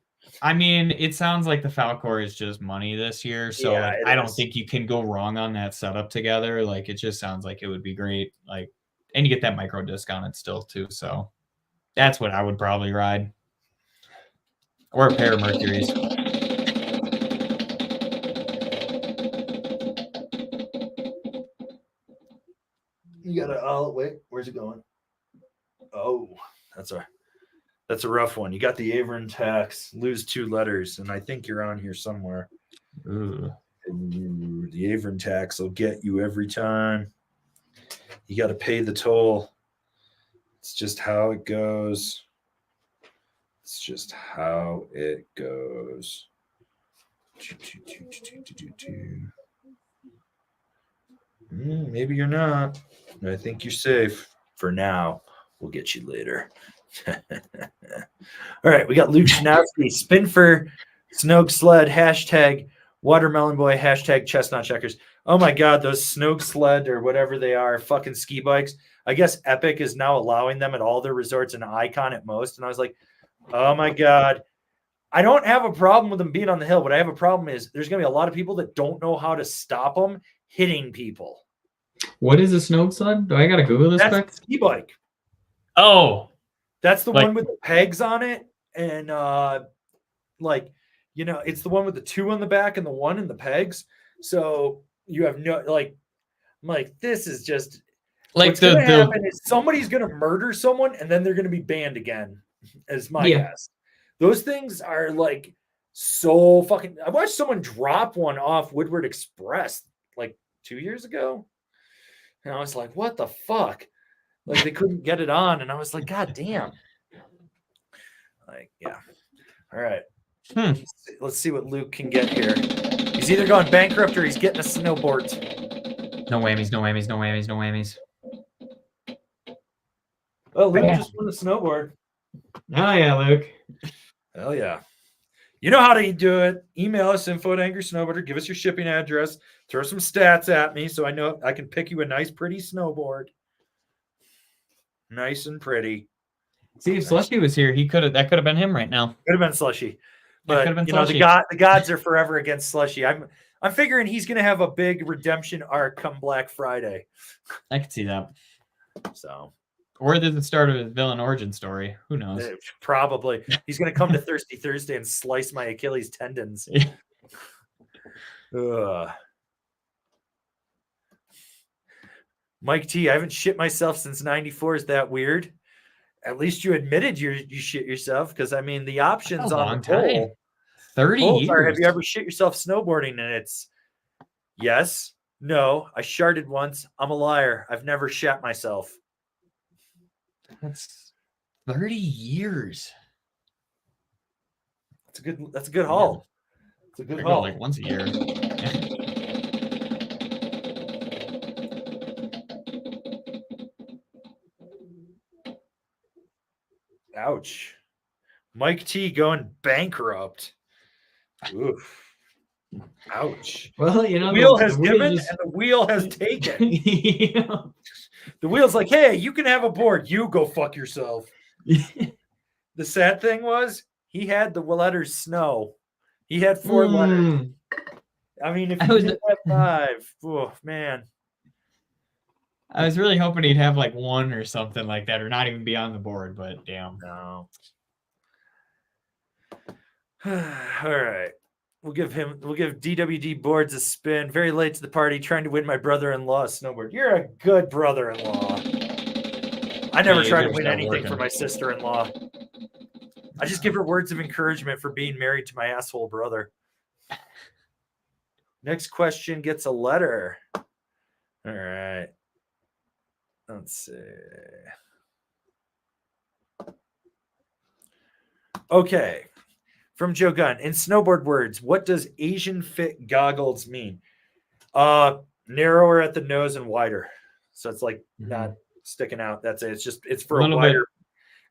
I mean, it sounds like the Falcor is just money this year. So Yeah, like, it I don't is. think you can go wrong on that setup together. Like it just sounds like it would be great. Like, and you get that micro discounted still too. So that's what I would probably ride. Or a pair of Mercuries. You gotta wait, where's it going? Oh, that's a rough one. You got the Avon tax, lose 2 letters, and I think you're on here somewhere. Ooh. Ooh, the Avon tax will get you every time. You got to pay the toll. It's just how it goes. It's just how it goes. Maybe you're not. I think you're safe for now. We'll get you later. All right, we got Luke Schnowski, spin for Snoke Sled, hashtag Watermelon Boy, hashtag Chestnut Checkers. Oh my God, those Snoke Sled or whatever they are, fucking ski bikes. I guess Epic is now allowing them at all their resorts and Icon at most. And I was like, oh my God. I don't have a problem with them being on the hill. What I have a problem is there's going to be a lot of people that don't know how to stop them hitting people. What is a Snow Sled? Do I got to Google this That's quick? a ski bike. Oh. That's the Like- one with the pegs on it. And it's the one with the 2 on the back and the 1 in the pegs. So you have no, like, I'm like, this is just, Like what's going to happen is somebody's going to murder someone and then they're going to be banned again, is my guess. Those things are like so fucking. I watched someone drop one off Woodward Express like 2 years ago. And I was like, what the fuck? Like they couldn't get it on. And I was like, God damn. Like, yeah. All right. Let's see what Luke can get here. He's either going bankrupt or he's getting a snowboard. No whammies, no whammies, no whammies, no whammies. Oh, Luke just won the snowboard. Oh yeah, Luke. Hell yeah. You know how to do it. Email us, info@angry-snowboarder. Give us your shipping address. Throw some stats at me so I know I can pick you a nice, pretty snowboard. Nice and pretty. See, if Slushy was here, that could have been him right now. Could have been Slushy. But been you know, Slushy. the gods are forever against Slushy. I'm figuring he's gonna have a big redemption arc come Black Friday. I could see that. So Or there's the start of his villain origin story. Who knows? probably he's gonna come to Thirsty Thursday and slice my Achilles tendons. Ugh. Mike T, I haven't shit myself since '94. Is that weird? At least you admitted you shit yourself, because I mean the options on the poll. 30 years. Have you ever shit yourself snowboarding? And it's yes, no. I sharted once. I'm a liar. I've never shat myself. That's 30 years. That's a good haul. It's a good haul. Like once a year. Ouch. Mike T going bankrupt. Oof. Ouch. Well, you know, the wheel has given and the wheel has taken. Yeah. The wheel's like, hey, you can have a board. You go fuck yourself. The sad thing was he had the letters snow. He had 4 letters. I mean, if you did have 5, oh man. I was really hoping he'd have like 1 or something like that, or not even be on the board, but damn. No. All right. We'll give DWD Boards a spin. Very late to the party, trying to win my brother-in-law a snowboard. You're a good brother-in-law. I never try to teenagers win start anything for working. my sister-in-law. I just give her words of encouragement for being married to my asshole brother. Next question gets a letter. All right. Let's see. Okay. From Joe Gunn. In snowboard words, what does Asian fit goggles mean? Narrower at the nose and wider. So it's like not sticking out. That's it. It's for a wider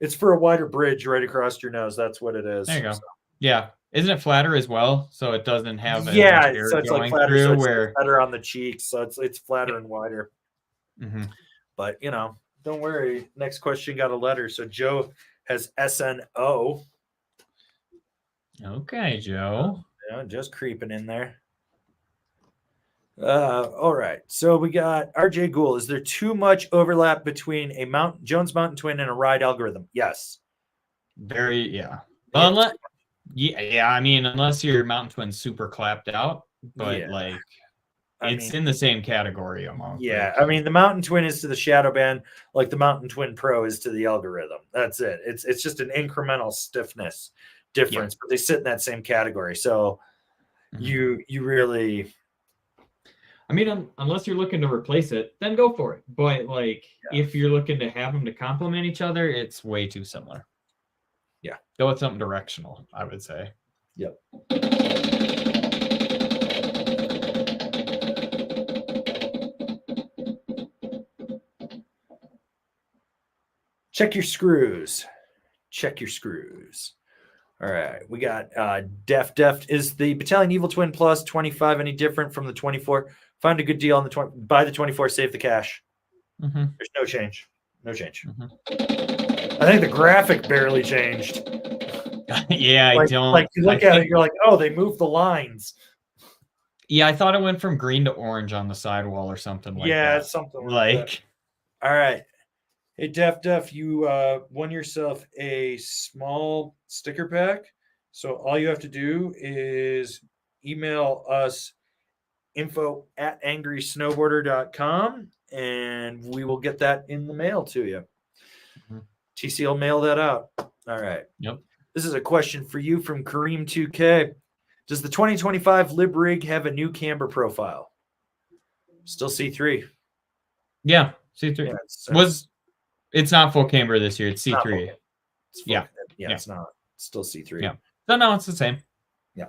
it's for a wider bridge right across your nose. That's what it is. There you go. So. Yeah. Isn't it flatter as well? So it doesn't have as much Yeah, air so it's like going flatter, through so it's where better on the cheeks. So it's flatter and wider. Mhm. But don't worry. Next question got a letter. So Joe has S.N.O.W.B.O.A.R.D. Okay, Joe. Just creeping in there. All right. So we got RJ Gould. Is there too much overlap between a Jones Mountain Twin and a ride algorithm? Yes. Very, yeah. Well, yeah. I mean, unless your Mountain Twin's super clapped out, but Yeah. like I it's mean, in the same category almost. Yeah, like- I mean the Mountain Twin is to the Shadow Band, like the Mountain Twin Pro is to the algorithm. That's it. It's just an incremental stiffness difference, but they sit in that same category. So you really, I mean, unless you're looking to replace it, then go for it. But like, if you're looking to have them to complement each other, it's way too similar. Yeah, go with something directional, I would say. Yep. Check your screws. Check your screws. All right, we got Deft. Is the Battalion Evil Twin Plus 25 any different from the 24? Find a good deal on the 20. Buy the 24, save the cash. There's no change. No change. I think the graphic barely changed. Yeah, I don't. Like you look at it, you're like, oh, they moved the lines. Yeah, I thought it went from green to orange on the sidewall or something like that. Yeah, something like that. All right. Hey, Def, you won yourself a small sticker pack. So all you have to do is email us info@angrysnowboarder.com and we will get that in the mail to you. TC will mail that out. All right. Yep. This is a question for you from Kareem 2K. Does the 2025 Lib Rig have a new camber profile? Still C3. Yeah, C3. Yeah, it's not full camber this year. It's C3. Yeah, it's not. It's still C3. Yeah. No, it's the same. Yeah.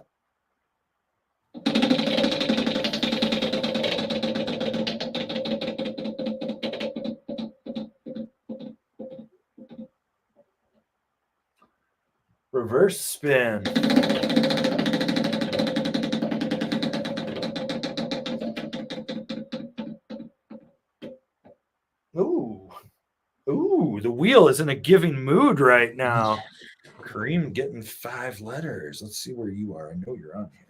Reverse spin. Ooh, the wheel is in a giving mood right now. Kareem getting 5 letters. Let's see where you are. I know you're on here.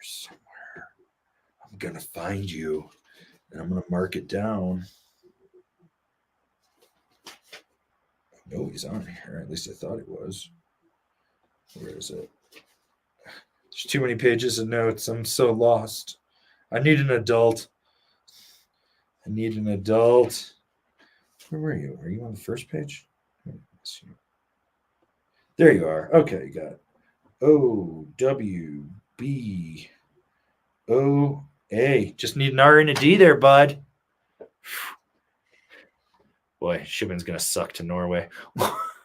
Somewhere. I'm going to find you, and I'm going to mark it down. I know he's on here. At least I thought it was. Where is it? There's too many pages of notes. I'm so lost. I need an adult. Where were you? Are you on the first page? There you are. Okay, you got it. S.N.O.W.B.O.A.R.D. Just need an R and a D there, bud. Boy, shipping's going to suck to Norway.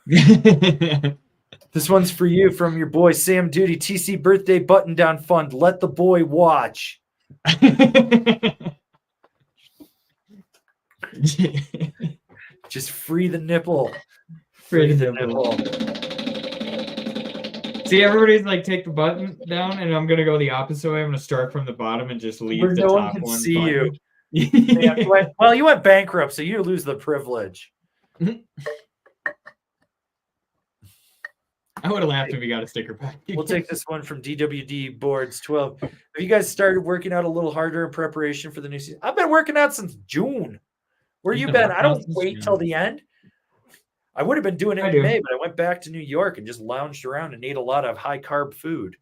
This one's for you from your boy Sam Duty. TC birthday button down fund. Let the boy watch. Just free the nipple. Free the nipple. See, everybody's like, take the button down, and I'm gonna go the opposite way. I'm gonna start from the bottom and just leave where the no top one can one see button. you. Yeah, you went bankrupt, so you lose the privilege. I would have laughed if we got a sticker pack. We'll take this one from DWD Boards 12. Have you guys started working out a little harder in preparation for the new season? I've been working out since June. Where you been? I don't wait till the end. I would have been doing it in May, but I went back to New York and just lounged around and ate a lot of high carb food.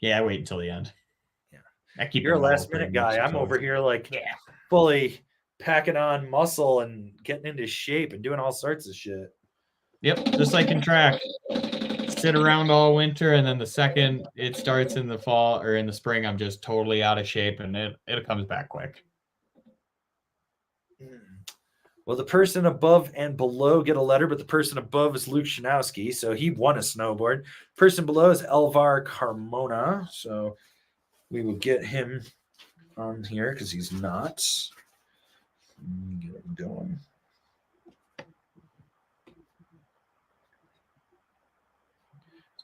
Yeah, I wait until the end. Yeah, you're a last minute guy. I'm over here like fully packing on muscle and getting into shape and doing all sorts of shit. Yep, just like in track. Sit around all winter, and then the second it starts in the fall or in the spring, I'm just totally out of shape, and it comes back quick. Well, the person above and below get a letter, but the person above is Luke Shanowski, so he won a snowboard. Person below is Elvar Carmona, so we will get him on here because he's not. Get him going.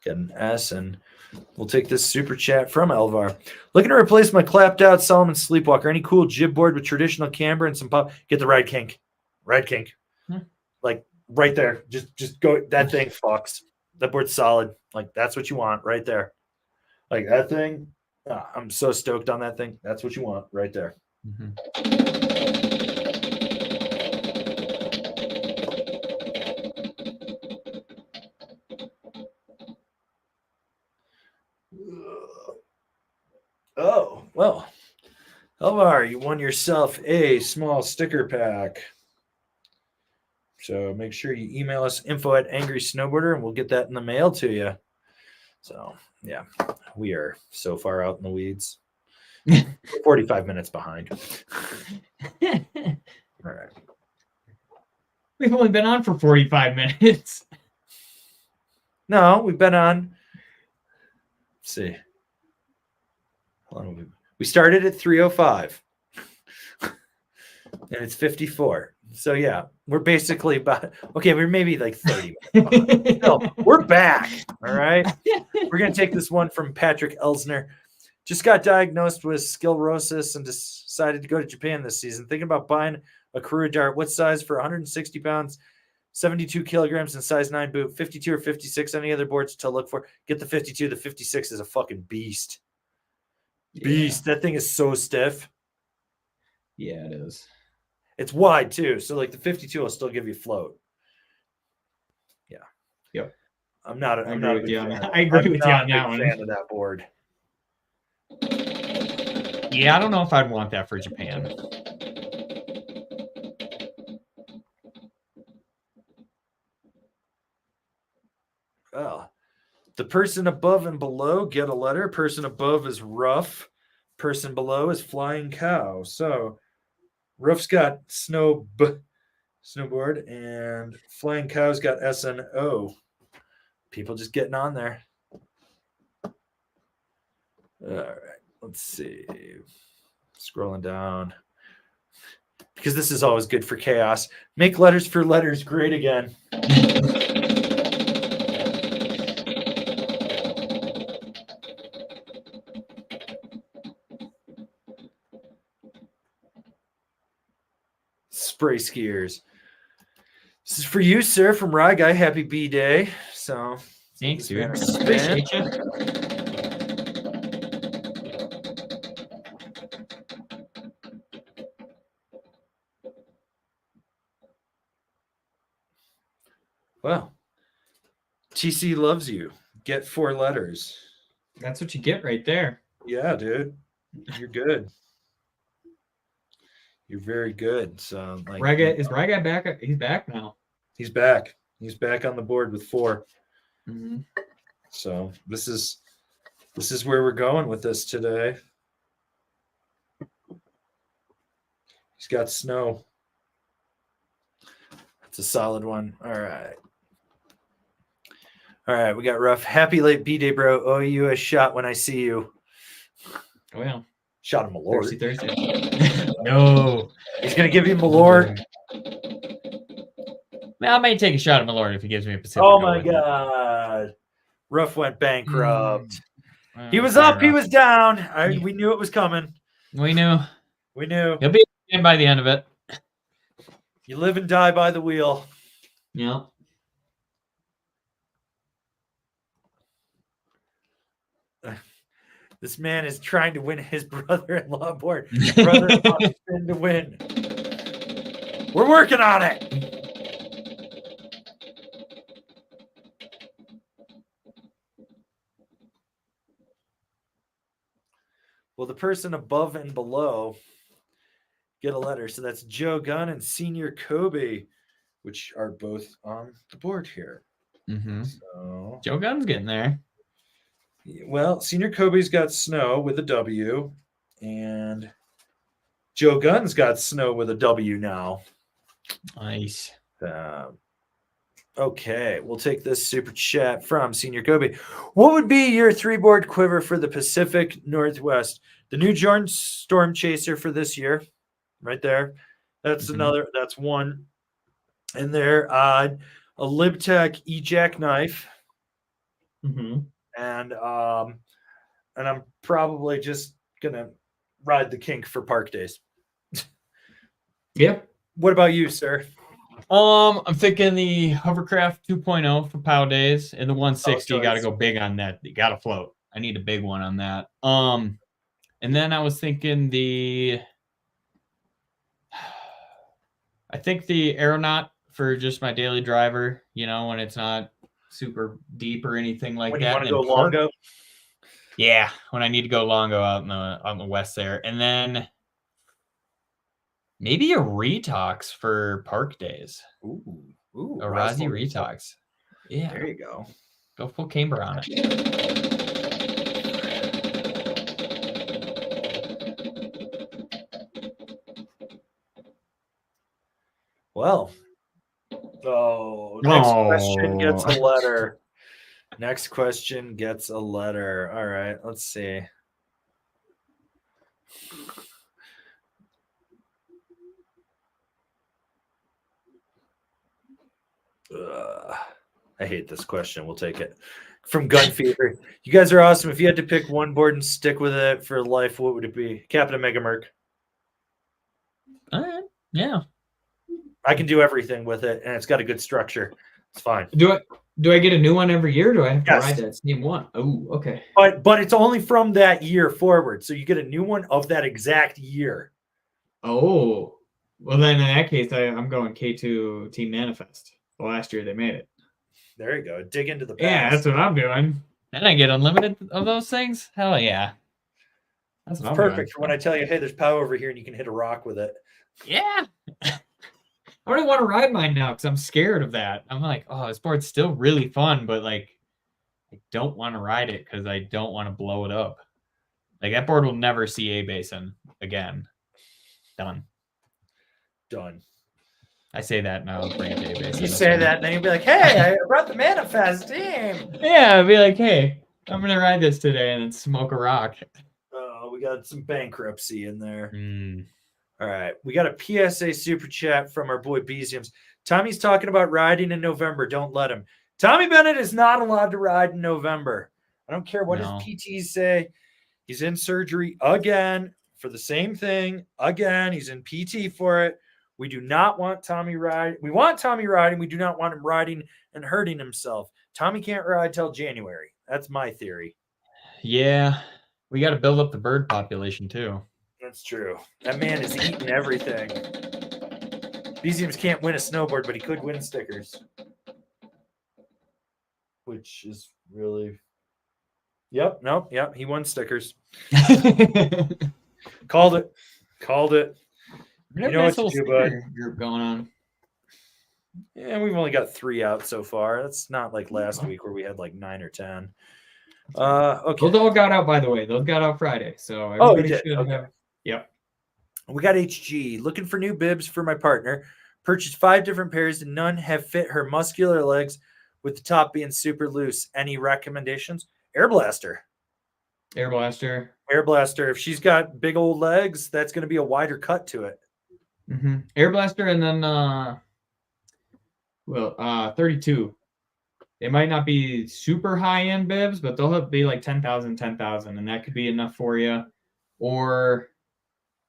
Get an S, and we'll take this super chat from Elvar. Looking to replace my clapped out Solomon Sleepwalker. Any cool jib board with traditional camber and some pop? Get the Ride Kink. Ride Kink. Like right there. Just go. That thing fucks. That board's solid. Like that's what you want right there. Like that thing. I'm so stoked on that thing. That's what you want right there. Oh, well. Elvar, you won yourself a small sticker pack. So make sure you email us info@angrysnowboarder and we'll get that in the mail to you. So, yeah, we are so far out in the weeds. 45 minutes behind. All right. We've only been on for 45 minutes. No, we've been on. Let's see. We started at 3:05 and it's 54. So yeah, we're basically about we're maybe like 30 minutes. No, we're back. All right. We're gonna take this one from Patrick Elsner. Just got diagnosed with sclerosis and decided to go to Japan this season. Thinking about buying a career dart. What size for 160 pounds, 72 kilograms, and size 9 boot? 52 or 56. Any other boards to look for? Get the 52. The 56 is a fucking beast. Beast. That thing is so stiff. Yeah, it is. It's wide too, so like the 52 will still give you float. Yeah. Yep. I agree with you on that one. Fan of that board. Yeah, I don't know if I'd want that for Japan. Well, the person above and below get a letter. Person above is Rough. Person below is Flying Cow. So Rough's got Snowboard, and Flying Cow's got S.N.O.W.B.O.A.R.D. People just getting on there. All right, let's see. Scrolling down. Because this is always good for chaos. Make letters for letters great again. Spray skiers. This is for you, sir, from Rye Guy. Happy B-Day. So thanks, dude. Appreciate you. Well, TC loves you. Get 4 letters. That's what you get right there. Yeah, dude. You're good. You're very good. So, like, is Ryga back? He's back now. He's back. He's back on the board with 4. Mm-hmm. So this is where we're going with this today. He's got snow. That's a solid one. All right. All right, we got Rough. Happy late B-Day, bro. Owe you a shot when I see you. Oh, yeah. Shot him Malort. Thursday. No. He's going to give you Malort. I may take a shot at Malort if he gives me a Pacific. Oh, my God. Rough went bankrupt. He was up. He was down. We knew it was coming. We knew. He'll be in by the end of it. You live and die by the wheel. Yeah. This man is trying to win his brother-in-law board. Brother-in-law spin to win. We're working on it. Well, the person above and below get a letter. So that's Joe Gunn and Senior Kobe, which are both on the board here. Mm-hmm. So, Joe Gunn's getting there. well, Senior Kobe's got Snow with a W, and Joe Gunn's got Snow with a W now. Nice. Okay, we'll take this super chat from Senior Kobe. What would be your 3-board quiver for the Pacific Northwest? The new Jordan Storm Chaser for this year, right there. That's another. That's one in there. A LibTech e-jackknife, Mm-hmm. and I'm probably just gonna ride the kink for park days. Yep. What about you, sir? I'm thinking the Hovercraft 2.0 for POW days, and the 160. You got to choice. go big on that. You got to float. I need a big one on that. And then I was thinking I think the Aeronaut for just my daily driver. You know, when it's not super deep or anything like When that. you want to And go longo? Yeah, when I need to go longo out on the west there, and then maybe a Retox for park days. Ooh, a Rossi Retox. Yeah, there you go. Go full camber on it. Well, next question gets a letter. Next question gets a letter. All right, let's see. I hate this question. We'll take it. From Gun Fever. You guys are awesome. If you had to pick one board and stick with it for life, what would it be? Captain Mega Merc. All right. Yeah. I can do everything with it, and it's got a good structure. It's fine. Do I get a new one every year? Or do I have to Yes. ride that same one? Oh, okay. But it's only from that year forward, so you get a new one of that exact year. Oh, well then in that case, I'm going K2 Team Manifest. The last year they made it. There you go. Dig into the past. Yeah, that's what I'm doing. And I get unlimited of those things? Hell yeah. That's It's perfect for when I tell you, hey, there's power over here and you can hit a rock with it. Yeah. I don't want to ride mine now because I'm scared of that. I'm like, oh, this board's still really fun, but like, I don't want to ride it because I don't want to blow it up. Like, that board will never see A Basin again. Done. I say that now. I'll bring it to A Basin. You say that, and then you'll be like, hey, I brought the Manifest team. Yeah, I'll be like, hey, I'm going to ride this today and then smoke a rock. Oh, we got some bankruptcy in there. Mm. All right. We got a PSA super chat from our boy Beziums. Tommy's talking about riding in November. Don't let him. Tommy Bennett is not allowed to ride in November. I don't care what his PTs say. He's in surgery again for the same thing. Again, he's in PT for it. We do not want Tommy riding. We want Tommy riding. We do not want him riding and hurting himself. Tommy can't ride till January. That's my theory. Yeah. We got to build up the bird population too. That's true. That man is eating everything. Beziums can't win a snowboard, but he could win stickers. Which is really... Yep, nope, yep, he won stickers. Called it. You know what to do, bud. Group going on. Yeah, we've only got 3 out so far. That's not like last week where we had like 9 or 10. Okay. Those all got out, by the way. Those got out Friday. So everybody should have. Yep. We got HG. Looking for new bibs for my partner. Purchased 5 different pairs and none have fit her muscular legs with the top being super loose. Any recommendations? Air Blaster. If she's got big old legs, that's going to be a wider cut to it. Mm-hmm. Air Blaster and then 32. They might not be super high-end bibs, but they'll be like 10,000, and that could be enough for you. Or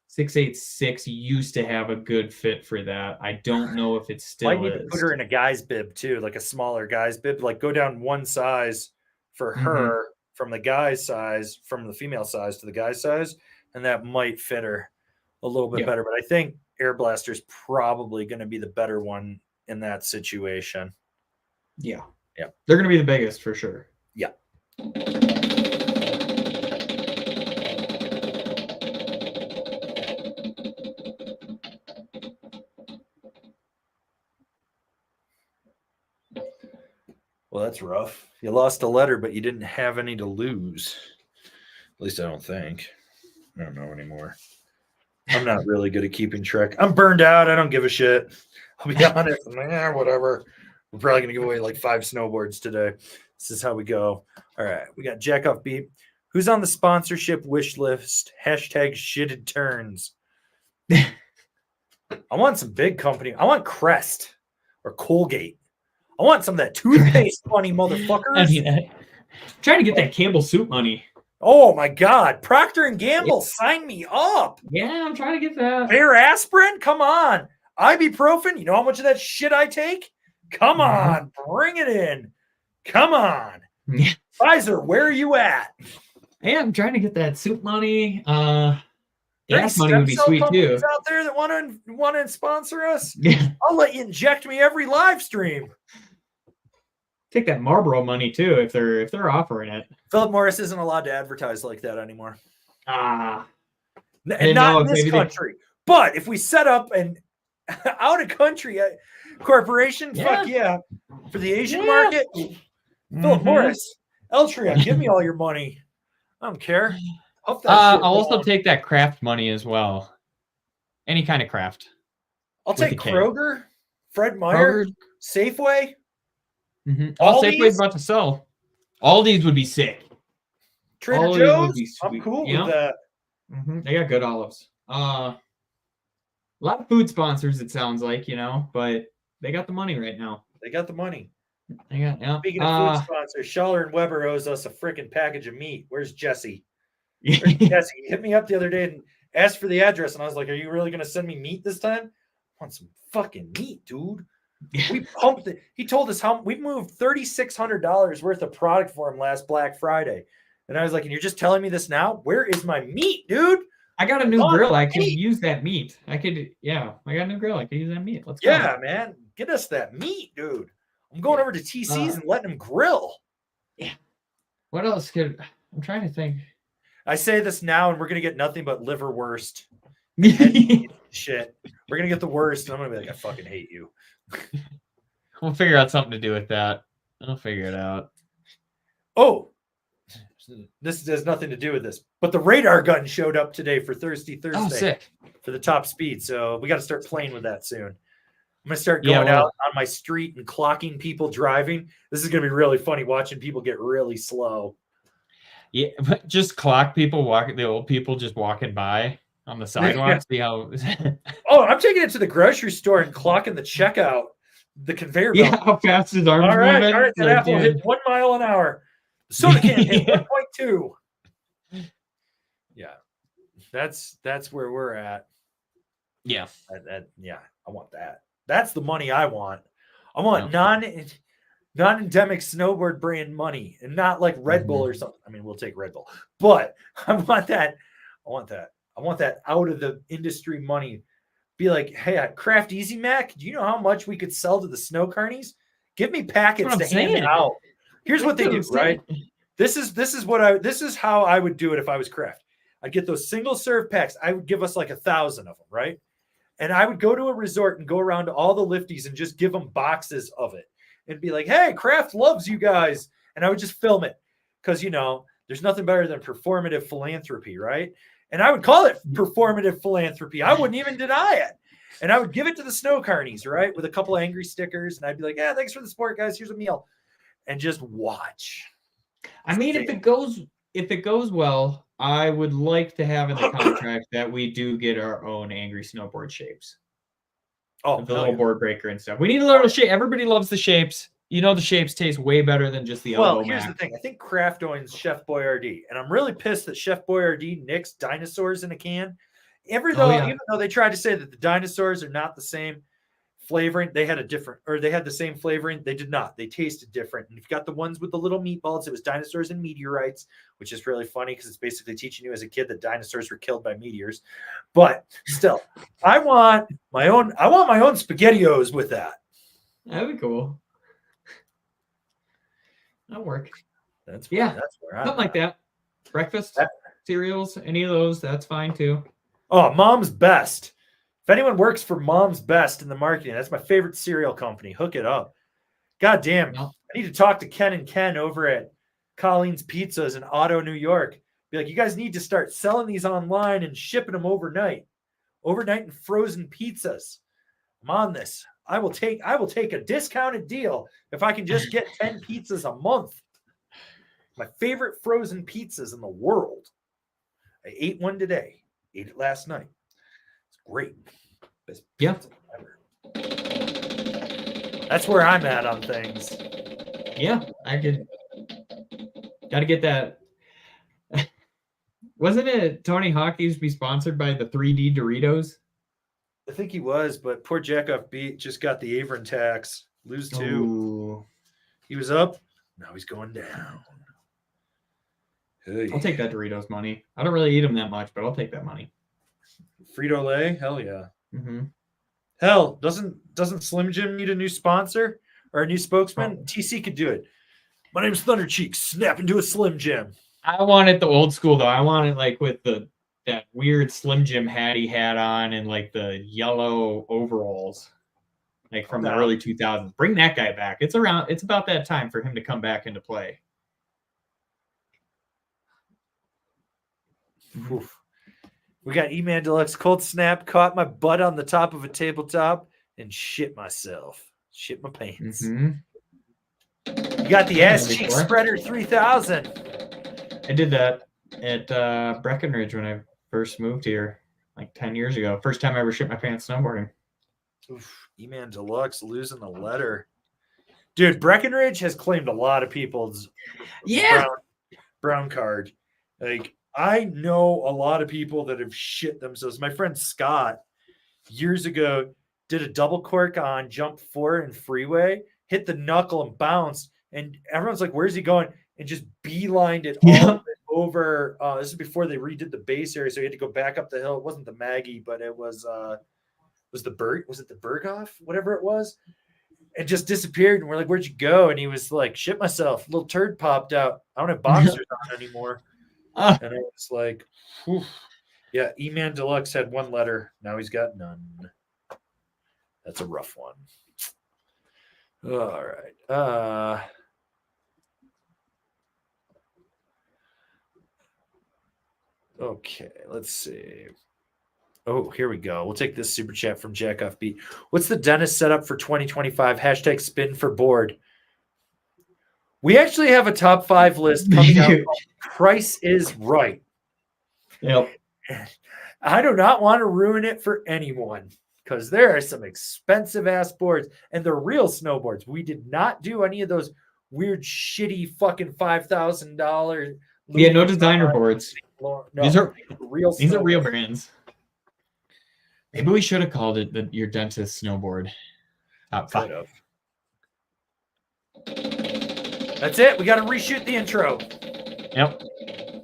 686 used to have a good fit for that. I don't know if it still Might need to put her in a guy's bib too, like a smaller guy's bib. Like go down one size for her from the guy's size, from the female size to the guy's size, and that might fit her a little bit better. But I think Air Blaster is probably going to be the better one in that situation. Yeah. They're going to be the biggest for sure. Yeah. Well, that's rough. You lost a letter, but you didn't have any to lose. At least I don't think. I don't know anymore. I'm not really good at keeping track. I'm burned out. I don't give a shit. I'll be honest. Whatever. We're probably going to give away like 5 snowboards today. This is how we go. All right. We got Jack Off Beat. Who's on the sponsorship wish list? Hashtag shitted turns. I want some big company. I want Crest or Colgate. I want some of that toothpaste money, motherfuckers. I mean, I'm trying to get that Campbell soup money. Oh my God. Procter and Gamble, sign me up. Yeah, I'm trying to get that. Bayer aspirin? Come on. Ibuprofen? You know how much of that shit I take? Come on. Bring it in. Come on. Pfizer, where are you at? Yeah, I'm trying to get that soup money. Gas money would be sweet too. Out there that want to sponsor us? Yeah. I'll let you inject me every live stream. Take that Marlboro money too if they're offering it. Philip Morris isn't allowed to advertise like that anymore. Ah, and not in this country. But if we set up an out of country corporation, fuck yeah, for the Asian market, Philip Morris, Altria, give me all your money. I don't care. I'll also take that Kraft money as well. Any kind of Kraft. I'll take Kroger, Fred Meyer, Safeway. All Safeway's about to sell. All these would be sick. Trader Joe's would be sweet. I'm cool with that. They got good olives. A lot of food sponsors, it sounds like, but they got the money right now. They got the money. They got, Speaking of food sponsors, Schaller&Weber owes us a freaking package of meat. Where's Jesse? Where's Jesse? He hit me up the other day and asked for the address, and I was like, "Are you really going to send me meat this time? I want some fucking meat, dude." We pumped it. He told us how we moved $3,600 worth of product for him last Black Friday. And I was like, and you're just telling me this now? Where is my meat, dude? I got a new grill. I can use that meat. I got a new grill. I can use that meat. Let's go. Yeah, man. Get us that meat, dude. I'm going over to TC's and letting them grill. Yeah. What else I'm trying to think. I say this now and we're going to get nothing but liverwurst. Shit. We're going to get the worst. And I'm going to be like, I fucking hate you. We'll figure out something to do with that. I'll figure it out. Oh, this has nothing to do with this, but the radar gun showed up today for Thursday sick. For the top speed. So we got to start playing with that soon. I'm going to start going out on my street and clocking people driving. This is going to be really funny watching people get really slow. Yeah, but just clock people the old people just walking by on the sidewalk. See how. Oh, I'm taking it to the grocery store and clocking the checkout, the conveyor belt. Yeah, how fast his arms moving? All right. That apple hit 1 mile an hour. The soda can hit 1.2. Yeah, that's where we're at. Yeah, I want that. That's the money I want. I want non-endemic snowboard brand money, and not like Red Bull or something. I mean, we'll take Red Bull, but I want that. I want that out of the industry money. Be like, hey, at Craft Easy Mac, do you know how much we could sell to the snow carnies? Give me packets to hand it out. Here's what they do, right? This is how I would do it if I was Craft. I'd get those single serve packs. I would give us like 1,000 of them, right? And I would go to a resort and go around to all the lifties and just give them boxes of it and be like, hey, Craft loves you guys. And I would just film it because, there's nothing better than performative philanthropy, right? And I would call it performative philanthropy. I wouldn't even deny it. And I would give it to the snow carnies, right? With a couple of angry stickers. And I'd be like, yeah, thanks for the support, guys. Here's a meal. And just watch. I mean, if it goes well, I would like to have in the contract that we do get our own angry snowboard shapes. Oh, the little board breaker and stuff. We need a little shape. Everybody loves the shapes. The shapes taste way better than just the elbow. Well, here's the thing. I think Kraft owns Chef.Boyardee, and I'm really pissed that Chef.Boyardee nicks dinosaurs in a can. Even though they tried to say that the dinosaurs are not the same flavoring, they had the same flavoring. They did not. They tasted different. And if you got the ones with the little meatballs, it was dinosaurs and meteorites, which is really funny because it's basically teaching you as a kid that dinosaurs were killed by meteors. But still, I want my own SpaghettiOs with that. That'd be cool. That'll work. That's where something like that. Breakfast, cereals, any of those, that's fine too. Oh, Mom's Best. If anyone works for Mom's Best in the marketing, that's my favorite cereal company. Hook it up. God damn. I need to talk to Ken and Ken over at Colleen's Pizzas in Otto, New York. Be like, you guys need to start selling these online and shipping them overnight. Overnight and frozen pizzas. I'm on this. I will take a discounted deal if I can just get 10 pizzas a month. My favorite frozen pizzas in the world. I ate one today. Ate it last night. It's great. Best pizza ever. That's where I'm at on things. Yeah, gotta get that. Wasn't it Tony Hawk used to be sponsored by the 3D Doritos? I think he was, but poor Jack-Off-B just got the Avon tax. Lose 2. Ooh. He was up. Now he's going down. Hey. I'll take that Doritos money. I don't really eat them that much, but I'll take that money. Frito-Lay? Hell yeah. Mm-hmm. Hell, doesn't Slim Jim need a new sponsor or a new spokesman? Oh. TC could do it. My name's Thunder Cheeks. Snap into a Slim Jim. I want it the old school though. I want it like with that weird Slim Jim hat he had on and like the yellow overalls, like from the early 2000s. Bring that guy back. It's about that time for him to come back into play. Oof. We got E-Man Deluxe Cold Snap. Caught my butt on the top of a tabletop and shit myself. Shit my pants. Mm-hmm. You got the Ass Cheek Spreader 3000. I did that at Breckenridge when I first moved here, like 10 years ago. First time I ever shit my pants snowboarding. Oof. E-Man Deluxe losing the letter. Dude, Breckenridge has claimed a lot of people's brown card. Like, I know a lot of people that have shit themselves. My friend Scott, years ago, did a double cork on jump 4 in freeway, hit the knuckle and bounced, and everyone's like, where's he going? And just beelined it all of it over. This is before they redid the base area, so he had to go back up the hill. It wasn't the Maggie, but it was the Berg. Was it the Berghoff? Whatever it was. And just disappeared. And we're like, where'd you go? And he was like, shit myself. A little turd popped out. I don't have boxers on anymore. And I was like, whew. Yeah, E-Man Deluxe had 1 letter. Now he's got none. That's a rough one. All right. Okay, let's see. Oh, here we go. We'll take this super chat from Jack-Off-B. What's the dentist setup for 2025? Hashtag spin for board. We actually have a top 5 list coming out. Price is Right. Yep. I do not want to ruin it for anyone because there are some expensive ass boards and they're real snowboards. We did not do any of those weird, shitty fucking $5,000. Yeah, no designer boards. No, these are real. These are real brands. Maybe we should have called it your dentist snowboard. Top 5. That's it. We got to reshoot the intro. Yep.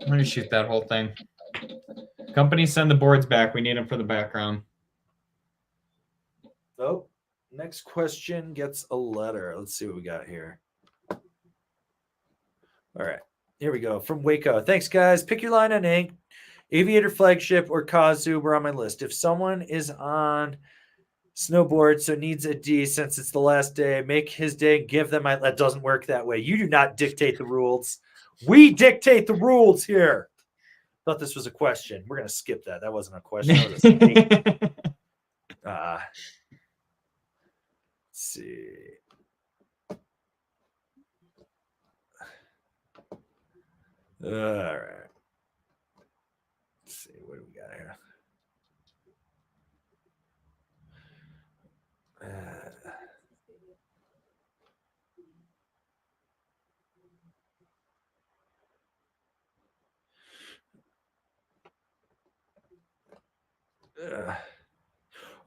I'm going to shoot that whole thing. Companies send the boards back. We need them for the background. Oh, next question gets a letter. Let's see what we got here. All right. Here we go. From Waco. Thanks, guys. Pick your line on ink. Aviator Flagship or Kazoo were on my list. If someone is on Snowboard, so needs a D since it's the last day, make his day, give them my... That doesn't work that way. You do not dictate the rules. We dictate the rules here. Thought this was a question. We're going to skip that. That wasn't a question. That was a statement. Let's see. All right. Let's see. What do we got here?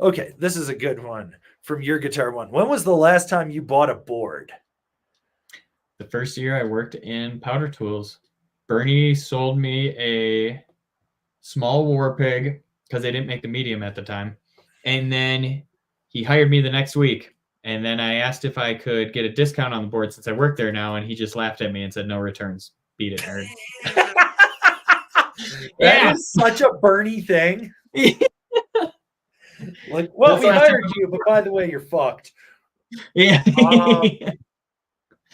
Okay, this is a good one from Your Guitar One. When was the last time you bought a board? The first year I worked in Powder Tools. Bernie sold me a small War Pig because they didn't make the medium at the time. And then he hired me the next week. And then I asked if I could get a discount on the board since I work there now. And he just laughed at me and said, no returns. Beat it, nerd. That is such a Bernie thing. Like, well, we hired you, but by the way, you're fucked. Yeah.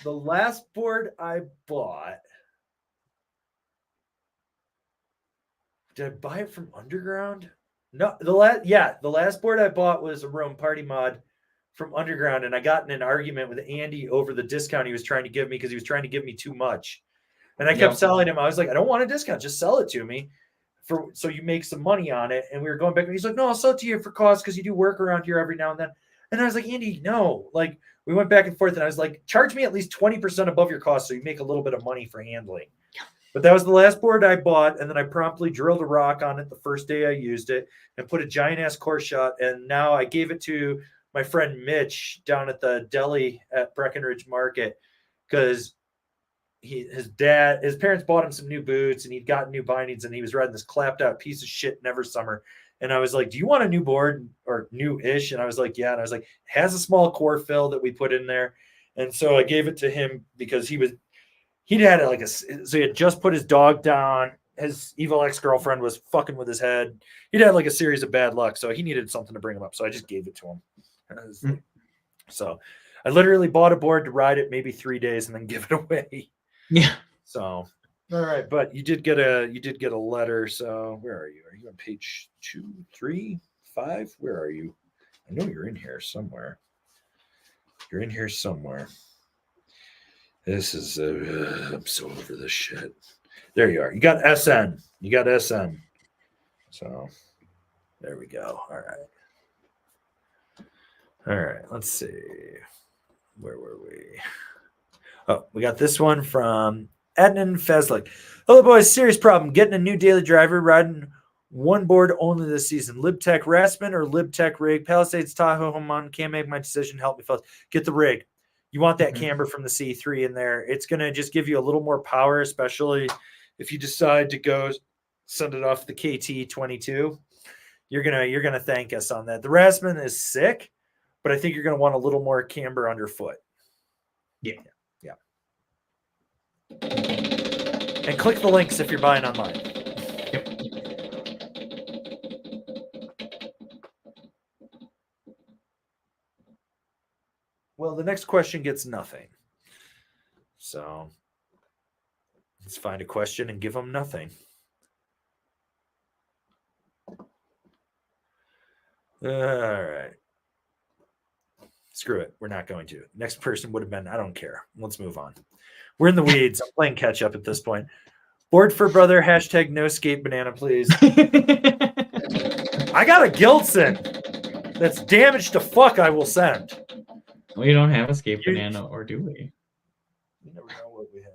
The last board I bought. Did I buy it from Underground? No, the last board I bought was a Rome Party Mod from Underground, and I got in an argument with Andy over the discount he was trying to give me because he was trying to give me too much. And I kept telling him, I was like, I don't want a discount, just sell it to me so you make some money on it. And we were going back, and he's like, no, I'll sell it to you for cost because you do work around here every now and then. And I was like, Andy, no. Like, we went back and forth, and I was like, charge me at least 20% above your cost so you make a little bit of money for handling. But that was the last board I bought, and then I promptly drilled a rock on it the first day I used it and put a giant-ass core shot, and now I gave it to my friend Mitch down at the deli at Breckenridge Market because his parents bought him some new boots, and he'd gotten new bindings, and he was riding this clapped-out piece of shit Never Summer. And I was like, do you want a new board or new-ish? And I was like, yeah. And I was like, it has a small core fill that we put in there. And so I gave it to him because he had so he had just put his dog down. His evil ex-girlfriend was fucking with his head. He'd had like a series of bad luck, so he needed something to bring him up. So I just gave it to him. So I literally bought a board to ride it maybe 3 days and then give it away. Yeah. So all right, but you did get a letter. So where are you? Are you on page 2, 3, 5? Where are you? I know you're in here somewhere. You're in here somewhere. This is I'm so over this shit. There you are. You got SN. You got SN. So there we go. All right. Let's see. Where were we? Oh, we got this one from Ednan Feslick. Hello, boys. Serious problem. Getting a new daily driver, riding one board only this season. LibTech Rasman or LibTech Rig. Palisades, Tahoe, Home Mountain. Can't make my decision. Help me, fellas. Get the rig. You want that camber from the C3 in there. It's going to just give you a little more power, especially if you decide to go send it off the KT22. You're going to thank us on that. The Rasman is sick, but I think you're going to want a little more camber underfoot. Yeah. And click the links if you're buying online. Yep. Well, the next question gets nothing. So let's find a question and give them nothing. All right. Screw it. We're not going to. Next person would have been, I don't care. Let's move on. We're in the weeds. I'm playing catch up at this point. Board for brother, hashtag no skate banana, please. I got a Gilson that's damaged to fuck. I will send. We don't have a skate banana, or do we? You never know what we have.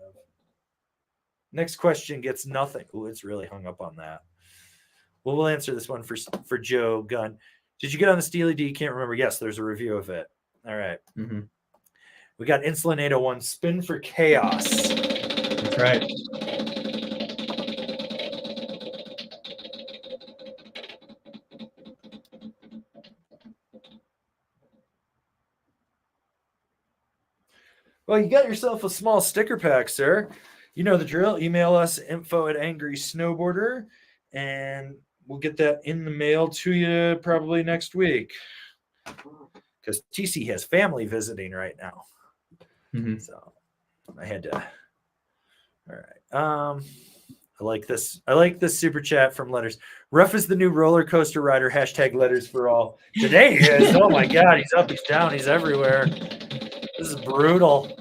Next question gets nothing. Oh, it's really hung up on that. Well, we'll answer this one for Joe Gunn. Did you get on the Steely D? Can't remember. Yes, there's a review of it. All right. Mm-hmm. We got Insulin 801 Spin for Chaos. That's right. Well, you got yourself a small sticker pack, sir. You know the drill. Email us info@angrysnowboarder, and we'll get that in the mail to you probably next week. Because TC has family visiting right now. Mm-hmm. So I had to. All right. I like this. I like this super chat from Letters. Ruff is the new roller coaster rider. Hashtag Letters for all. Today he is. Oh my God. He's up, he's down, he's everywhere. This is brutal.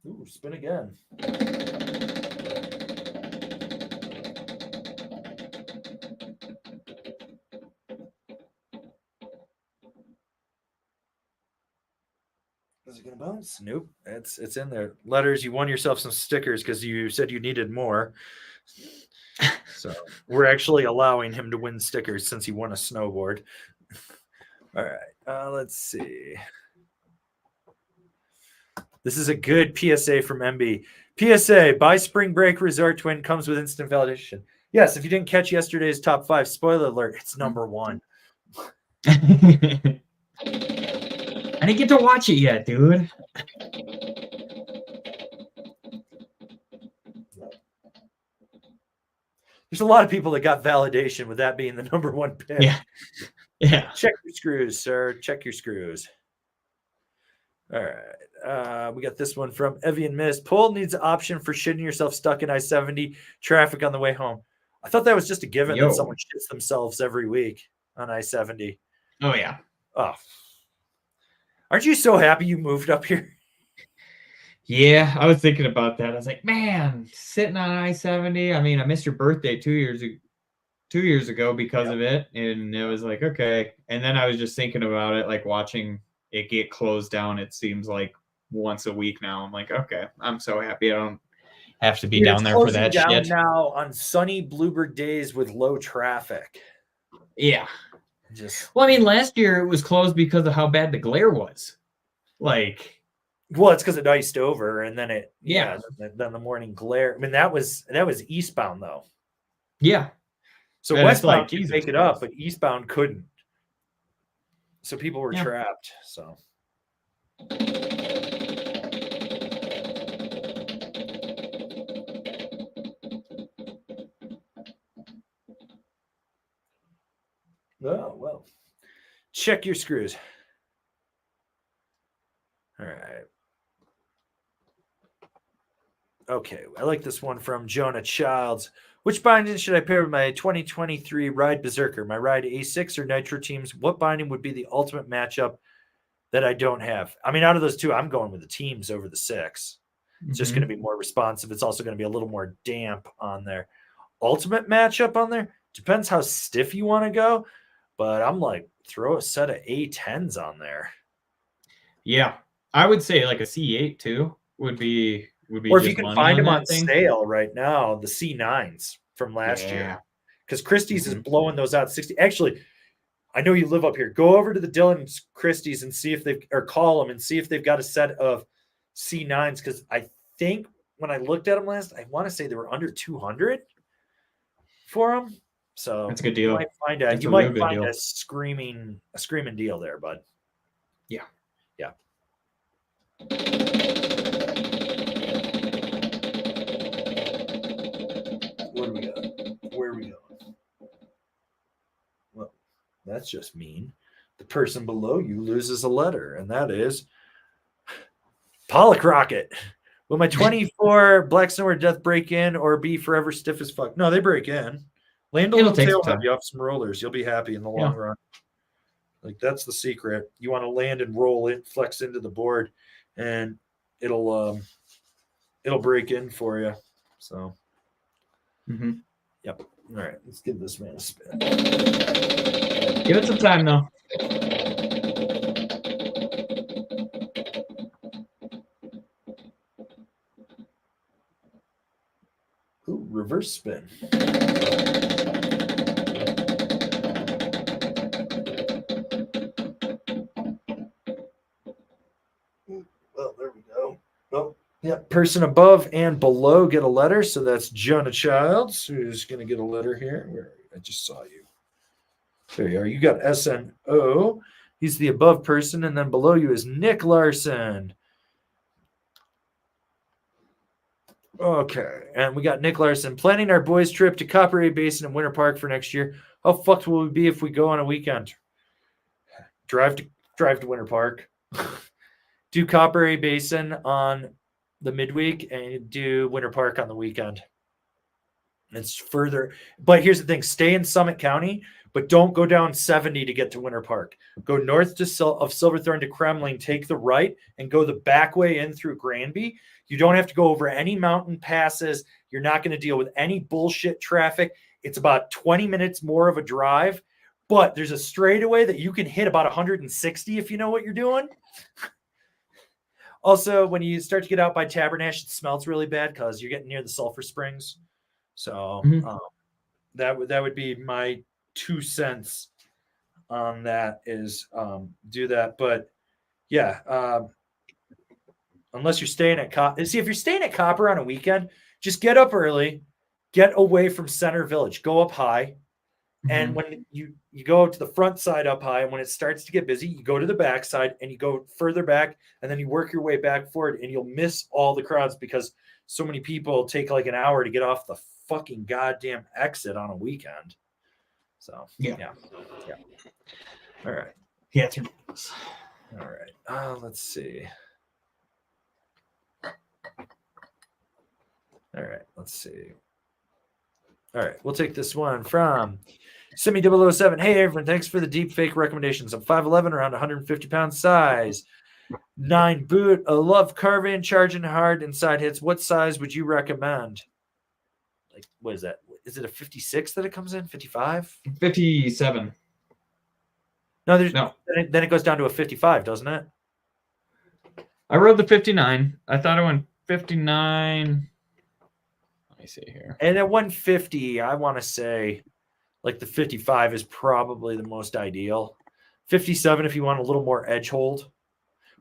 Ooh, spin again. Is it gonna bounce? Nope. It's in there. Letters, you won yourself some stickers because you said you needed more. So we're actually allowing him to win stickers since he won a snowboard. All right. Let's see. This is a good PSA from MB. PSA, buy Spring Break Resort Twin, comes with instant validation. Yes, if you didn't catch yesterday's top 5, spoiler alert, it's number 1. I didn't get to watch it yet, dude. There's a lot of people that got validation with that being the number 1 pick. Yeah. Yeah. Check your screws, sir. Check your screws. All right. We got this one from Evian Mist. Poll needs an option for shitting yourself stuck in I-70 traffic on the way home. I thought that was just a given that someone shits themselves every week on I-70. Oh, yeah. Oh. Aren't you so happy you moved up here? Yeah, I was thinking about that. I was like, man, sitting on I-70. I mean, I missed your birthday 2 years ago because of it. And it was like, okay. And then I was just thinking about it, like watching it get closed down. It seems like once a week now. I'm like, okay, I'm so happy I don't have to be down there for that shit. Now on sunny bluebird days with low traffic. Yeah. Well, I mean, last year it was closed because of how bad the glare was. Like, well, it's because it iced over, and then then the morning glare. I mean, that was eastbound though. Yeah. So and westbound could make it up, but eastbound couldn't. So people were trapped. So. Oh, well. Check your screws. All right. Okay. I like this one from Jonah Childs. Which binding should I pair with my 2023 Ride Berserker? My Ride A6 or Nitro teams? What binding would be the ultimate matchup that I don't have? I mean, out of those two, I'm going with the teams over the 6. It's just going to be more responsive. It's also going to be a little more damp on there. Ultimate matchup on there? Depends how stiff you want to go. But I'm like, throw a set of A10s on there. Yeah. I would say like a C8 too would be or if you can find them on sale right now, the C9s from last year. Because Christie's is blowing those out 60. Actually, I know you live up here. Go over to the Dillon Christie's and see if they've, or call them and see if they've got a set of C9s. Because I think when I looked at them last, I want to say they were under 200 for them. So that's a good deal. You might find a screaming deal there, bud. Yeah. Yeah. What do we got? Where are we going? Well, that's just mean. The person below you loses a letter, and that is Pollock Rocket. Will my 24 Black Snowboard Death break in or be forever stiff as fuck? No, they break in. Land a little tail heavy off some rollers. You'll be happy in the long run. Like, that's the secret. You want to land and roll it, flex into the board, and it'll break in for you. So, yep. All right, let's give this man a spin. Give it some time, though. Ooh, reverse spin. Well, there we go. Oh, yeah. Person above and below get a letter. So that's Jonah Childs, who's going to get a letter here. Where I just saw you. There you are. You got S.N.O.W.B.O.A.R.D. He's the above person, and then below you is Nick Larson. Okay, and we got Nick Larson planning our boys' trip to Copperhead Basin and Winter Park for next year. How fucked will we be if we go on a weekend? Drive to Winter Park, do Copperhead Basin on the midweek, and do Winter Park on the weekend. It's further, but here's the thing: stay in Summit County, but don't go down 70 to get to Winter Park. Go north of Silverthorne to Kremling, take the right, and go the back way in through Granby. You don't have to go over any mountain passes. You're not going to deal with any bullshit traffic. It's about 20 minutes more of a drive, but there's a straightaway that you can hit about 160 if you know what you're doing. Also, when you start to get out by Tabernash, it smells really bad because you're getting near the sulfur springs. So that would be my 2 cents on that is do that. But yeah, unless you're staying at Copper. See, if you're staying at Copper on a weekend, just get up early, get away from Center Village, go up high. And when you go to the front side up high, and when it starts to get busy, you go to the back side and you go further back, and then you work your way back forward, and you'll miss all the crowds because so many people take like an hour to get off the fucking goddamn exit on a weekend. So Yeah. All right. Yeah, it's ridiculous. All right. Let's see. All right. Let's see. All right. We'll take this one from Simi007. Hey, everyone. Thanks for the deep fake recommendations. I'm 5'11", around 150 pound size. 9 boot. I love carving, charging hard, inside hits. What size would you recommend? Like, what is that? Is it a 56 that it comes in? 55? 57. No, there's No. Then it goes down to a 55, doesn't it? I rode the 59. I thought I went 59. Let me see here. And at 150, I want to say like the 55 is probably the most ideal. 57 if you want a little more edge hold.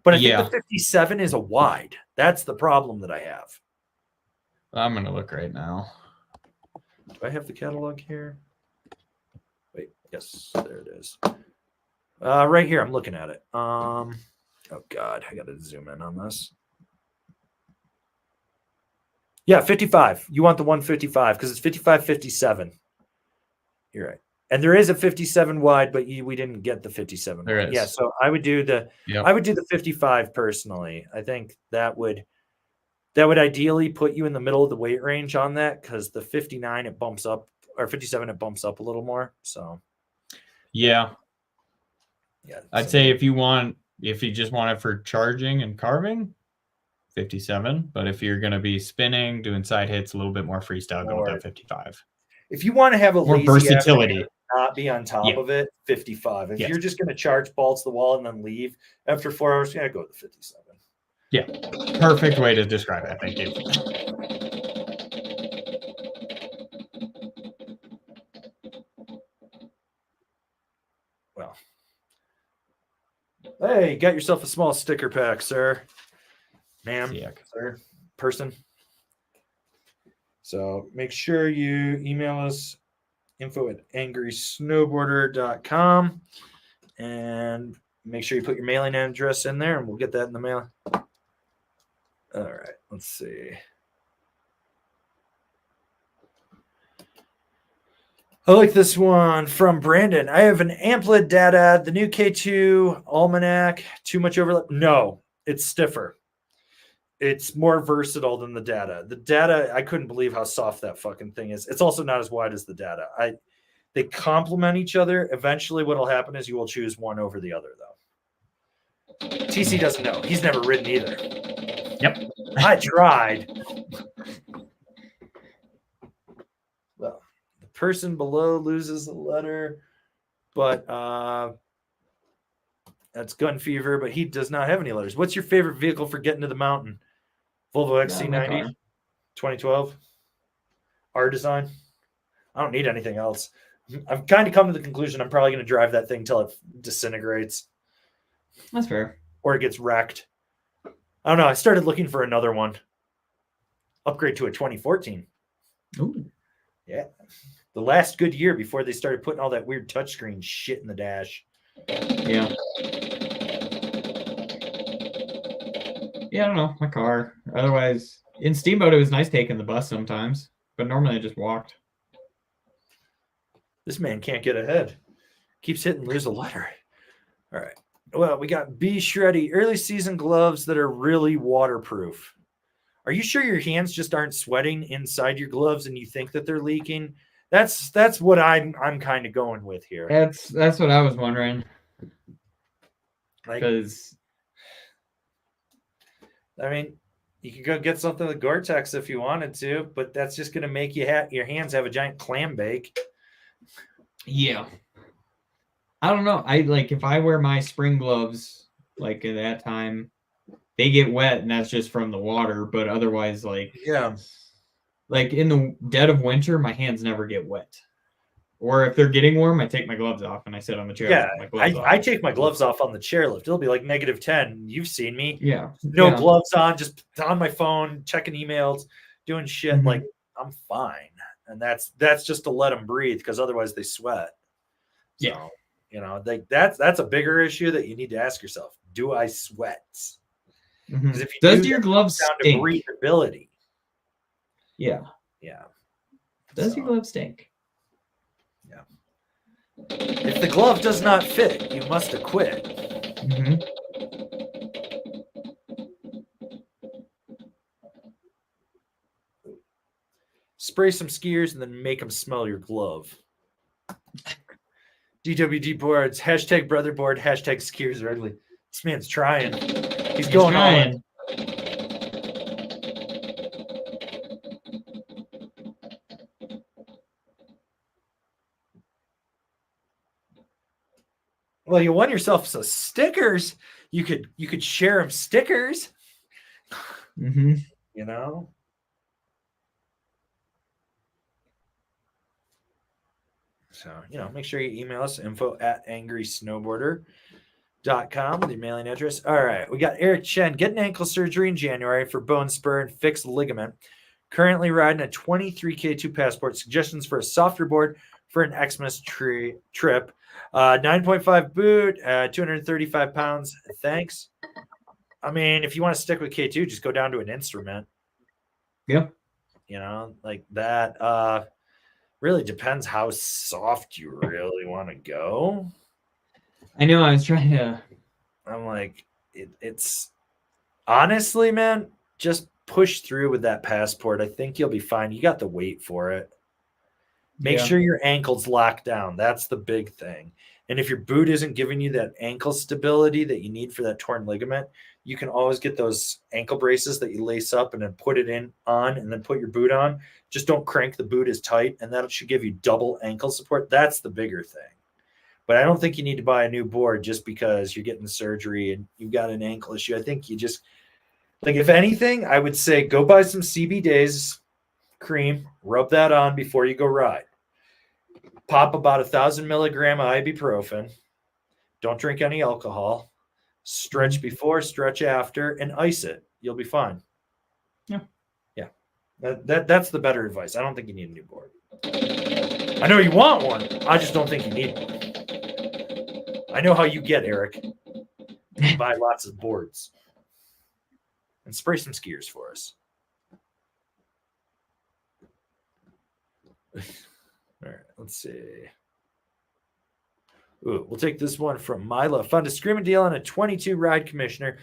But I think the 57 is a wide. That's the problem that I have. I'm going to look right now. Do I have the catalog here? Wait, yes, there it is. Right here, I'm looking at it. Oh God, I got to zoom in on this. Yeah, 55. You want the 155 because it's 55, 57. You're right. And there is a 57 wide, but we didn't get the 57. There is. Yeah, so I would do the 55 personally. I think that would ideally put you in the middle of the weight range on that because the 59 it bumps up, or 57 it bumps up a little more. So yeah, I'd say if you just want it for charging and carving, 57. But if you're going to be spinning, doing side hits, a little bit more freestyle, go with that 55. If you want to have a more lazy versatility, not be on top of it, 55. If you're just going to charge balls to the wall and then leave after 4 hours, go with the 57. Yeah, perfect way to describe it. Thank you. Well, hey, got yourself a small sticker pack, sir. Ma'am, sir, person. So make sure you email us info@angrysnowboarder.com and make sure you put your mailing address in there and we'll get that in the mail. All right, let's see. I like this one from Brandon. I have an Amplid data, the new K2 Almanac. Too much overlap? No, it's stiffer. It's more versatile than the data. The data, I couldn't believe how soft that fucking thing is. It's also not as wide as the data. They complement each other. Eventually what will happen is you will choose one over the other, though. TC doesn't know. He's never ridden either. Yep. I tried. Well, the person below loses a letter, but that's Gun Fever, but he does not have any letters. What's your favorite vehicle for getting to the mountain? Volvo XC90, 2012. R design. I don't need anything else. I've kind of come to the conclusion I'm probably going to drive that thing till it disintegrates. That's fair. Or it gets wrecked. I don't know. I started looking for another one. Upgrade to a 2014. Ooh. Yeah. The last good year before they started putting all that weird touchscreen shit in the dash. Yeah. Yeah, I don't know. My car. Otherwise, in Steamboat, it was nice taking the bus sometimes. But normally I just walked. This man can't get ahead. Keeps hitting lose a letter. All right. Well, we got B Shreddy. Early season gloves that are really waterproof. Are you sure your hands just aren't sweating inside your gloves and you think that they're leaking? That's what I'm kind of going with here. That's what I was wondering. Because I mean, you could go get something with Gore-Tex if you wanted to, but that's just going to make your hands have a giant clam bake. Yeah. I don't know. If I wear my spring gloves, at that time, they get wet and that's just from the water. But otherwise, in the dead of winter, my hands never get wet. Or if they're getting warm, I take my gloves off and I sit on the chair. Yeah, I take my gloves off on the chairlift. It'll be like -10. You've seen me. Yeah. No gloves on, just on my phone, checking emails, doing shit. Mm-hmm. I'm fine. And that's just to let them breathe because otherwise they sweat. So, that's a bigger issue that you need to ask yourself. Do I sweat? Mm-hmm. If you Does your gloves stink? Breathability. Yeah. Yeah. Does your gloves stink? Yeah. If the glove does not fit, you must acquit. Mm-hmm. Spray some skiers and then make them smell your glove. DWD boards, hashtag brotherboard, hashtag skiers are ugly. This man's trying. He's going all in. Well, you won yourself some stickers. You could share them stickers. Mm-hmm. You know? So, make sure you email us info@angrysnowboarder.com with your mailing address. All right. We got Eric Chen getting ankle surgery in January for bone spur and fixed ligament. Currently riding a 23K2 Passport. Suggestions for a softer board for an Xmas trip. 9.5 boot, 235 pounds. Thanks. I mean, if you want to stick with K2, just go down to an instrument. Yep. Like that. Really depends how soft you really want to go. I know. I was trying to. I'm like, it's honestly, man, just push through with that Passport. I think you'll be fine. You got the weight for it. Make sure your ankle's locked down. That's the big thing. And if your boot isn't giving you that ankle stability that you need for that torn ligament, you can always get those ankle braces that you lace up and then put it on and then put your boot on. Just don't crank the boot as tight, and that should give you double ankle support. That's the bigger thing. But I don't think you need to buy a new board just because you're getting surgery and you've got an ankle issue. I think you just, like, if anything, I would say go buy some CB Days cream, rub that on before you go ride. Pop about 1,000 milligram of ibuprofen. Don't drink any alcohol. Stretch before, stretch after, and ice it. You'll be fine. Yeah. That's the better advice. I don't think you need a new board. I know you want one. I just don't think you need one. I know how you get, Eric. You buy lots of boards. And spray some skiers for us. All right, let's see. Ooh, we'll take this one from Mila. Found a screaming deal on a 22 ride commissioner.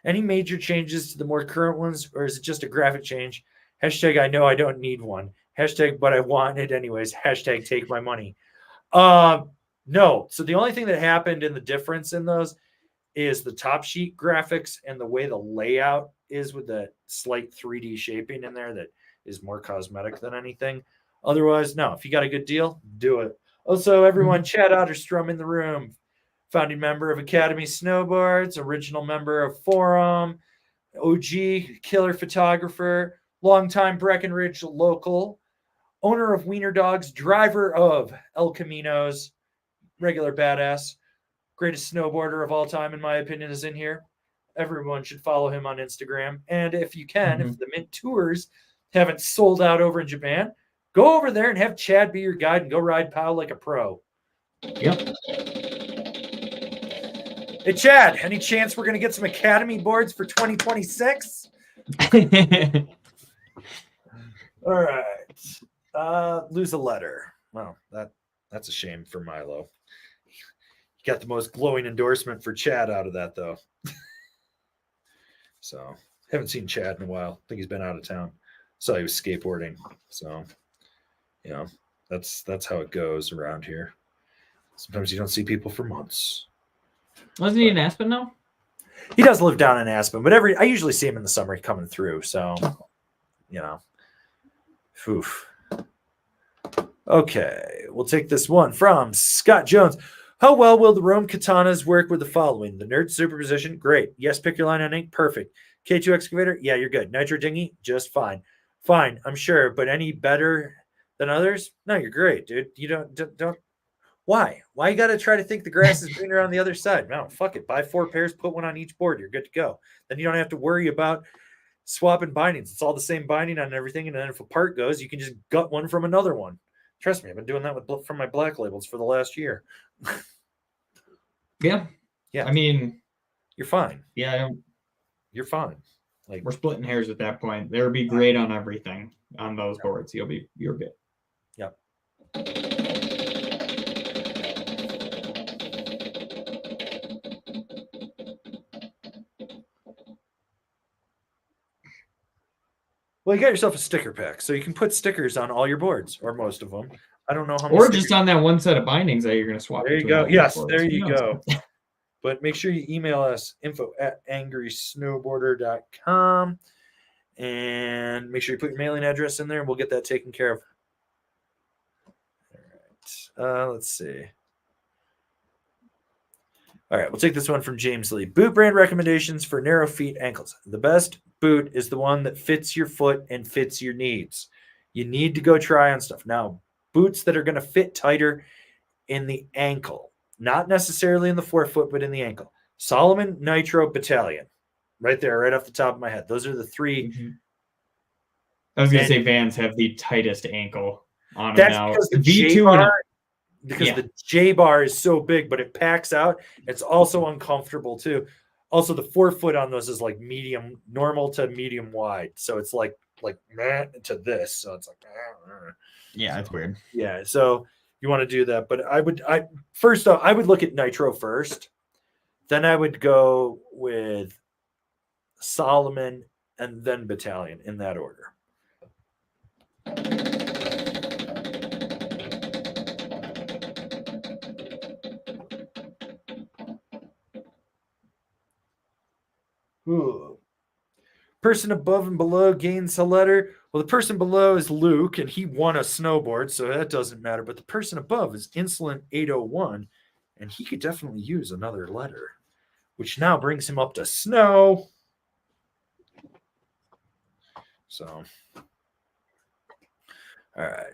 Any major changes to the more current ones, or is it just a graphic change? Hashtag I know I don't need one. Hashtag but I want it anyways. Hashtag take my money. No. So the only thing that happened in the difference in those is the top sheet graphics and the way the layout is with the slight 3D shaping in there that is more cosmetic than anything. Otherwise, no. If you got a good deal, do it. Also, everyone, Chad Otterstrom in the room, founding member of Academy Snowboards, original member of Forum, OG killer photographer, longtime Breckenridge local, owner of Wiener Dogs, driver of El Caminos, regular badass, greatest snowboarder of all time, in my opinion, is in here. Everyone should follow him on Instagram. And if you can, if the Mint Tours haven't sold out over in Japan, go over there and have Chad be your guide and go ride POW like a pro. Yep. Hey, Chad, any chance we're going to get some Academy boards for 2026? All right. Lose a letter. Well, that's a shame for Milo. He got the most glowing endorsement for Chad out of that, though. So, haven't seen Chad in a while. I think he's been out of town. Saw he was skateboarding. So, that's how it goes around here. Sometimes you don't see people for months. Wasn't he in Aspen now? He does live down in Aspen, but I usually see him in the summer coming through. So, Oof. Okay, we'll take this one from Scott Jones. How well will the Rome katanas work with the following? The Nerd Superposition, great. Yes, pick your line on ink, perfect. K2 Excavator, yeah, you're good. Nitro Dinghy, just fine. Fine, I'm sure, but any better than others? No, you're great, dude. You don't. Why? Why you got to try to think the grass is greener on the other side? No, fuck it. Buy 4 pairs, put one on each board. You're good to go. Then you don't have to worry about swapping bindings. It's all the same binding on everything. And then if a part goes, you can just gut one from another one. Trust me, I've been doing that from my black labels for the last year. Yeah. I mean, you're fine. Yeah. You're fine. Like, we're splitting hairs at that point. There would be great on everything on those boards. You're good. Yep. Well, you got yourself a sticker pack, so you can put stickers on all your boards, or most of them. I don't know how many. Or stickers. just on that one set of bindings that you're going to swap. There you between go. all those Yes, boards. there Who you knows? go. But make sure you email us info@angrysnowboarder.com and make sure you put your mailing address in there and we'll get that taken care of. All right. Let's see. All right, we'll take this one from James Lee. Boot brand recommendations for narrow feet ankles. The best boot is the one that fits your foot and fits your needs. You need to go try on stuff. Now, boots that are going to fit tighter in the ankle, not necessarily in the forefoot, but in the ankle. Solomon, Nitro, Battalion. Right there, right off the top of my head. Those are the three. Mm-hmm. I was going to say Vans have the tightest ankle on them now. Because the V2 the J-bar is so big, but it packs out. It's also uncomfortable too. Also, the forefoot on those is like medium, normal to medium wide. So it's like to this. So it's like yeah, it's weird. Yeah, so you want to do that, but I would look at Nitro first. Then I would go with Solomon and then Battalion in that order. Ooh. Person above and below gains a letter. Well, the person below is Luke, and he won a snowboard, so that doesn't matter. But the person above is Insolent 801, and he could definitely use another letter, which now brings him up to Snow. So, all right.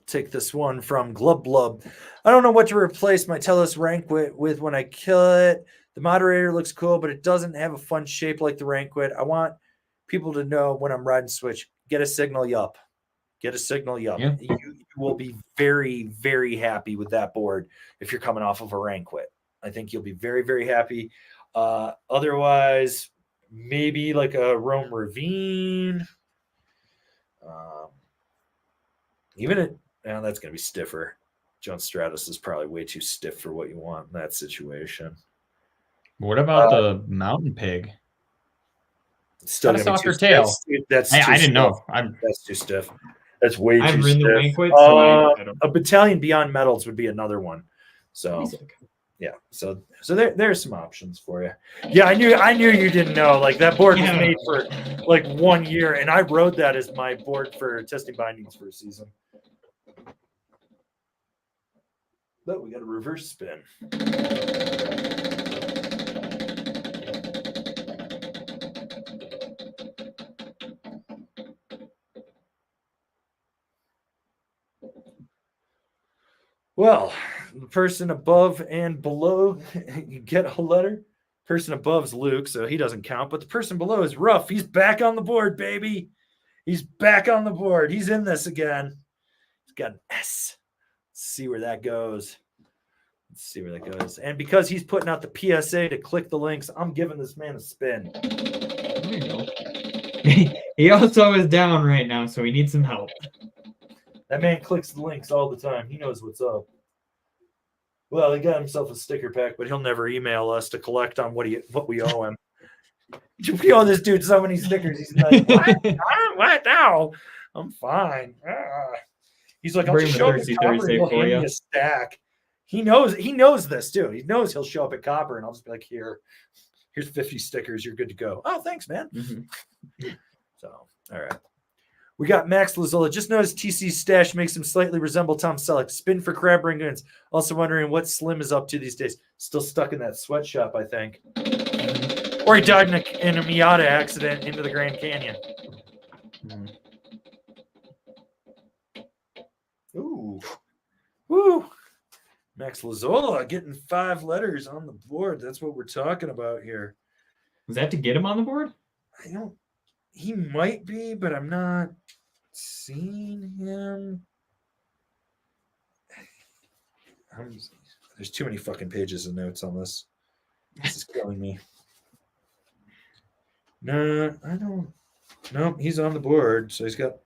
Take this one from Glub Blub. I don't know what to replace my Tellus Rankwit with when I kill it. The moderator looks cool, but it doesn't have a fun shape like the Rankwit. I want people to know when I'm riding Switch. Get a signal yup. Get a signal yup. Yeah. You will be very, very happy with that board if you're coming off of a Rankwit. I think you'll be very, very happy. Otherwise, maybe like a Rome Ravine. That's going to be stiffer. John Stratus is probably way too stiff for what you want in that situation. What about the mountain pig? Still got a softer tail. That's I didn't know. That's too stiff. That's way too stiff. I've ridden the Wankwit, so I don't. A Battalion Beyond Metals would be another one. So yeah, so there's some options for you. Yeah, I knew you didn't know. Like that board was made for like 1 year, and I rode that as my board for testing bindings for a season. But we got a reverse spin. Well, the person above and below, you get a letter. Person above's Luke, so he doesn't count. But the person below is Rough. He's back on the board, baby. He's back on the board. He's in this again. He's got an S. Let's see where that goes. And because he's putting out the PSA to click the links, I'm giving this man a spin. There you go. He also is down right now, so he needs some help. That man clicks the links all the time. He knows what's up. Well, he got himself a sticker pack, but he'll never email us to collect on what we owe him. We owe this dude so many stickers. He's like, what now? I'm fine. He's like, I'll just show up at Copper and he'll hand me a stack. He knows this too. He knows he'll show up at Copper and I'll just be like, here's 50 stickers. You're good to go. Oh, thanks, man. Mm-hmm. So, all right. We got Max Lazola. Just noticed TC's stash makes him slightly resemble Tom Selleck. Spin for crab ringgons. Also wondering what Slim is up to these days. Still stuck in that sweatshop, I think. Or he died in a Miata accident into the Grand Canyon. Ooh. Woo. Max Lazola getting 5 letters on the board. That's what we're talking about here. Was that to get him on the board? He might be, but I'm not seeing him. There's too many fucking pages of notes on this. This is killing me. No, I don't. No, he's on the board, so he's got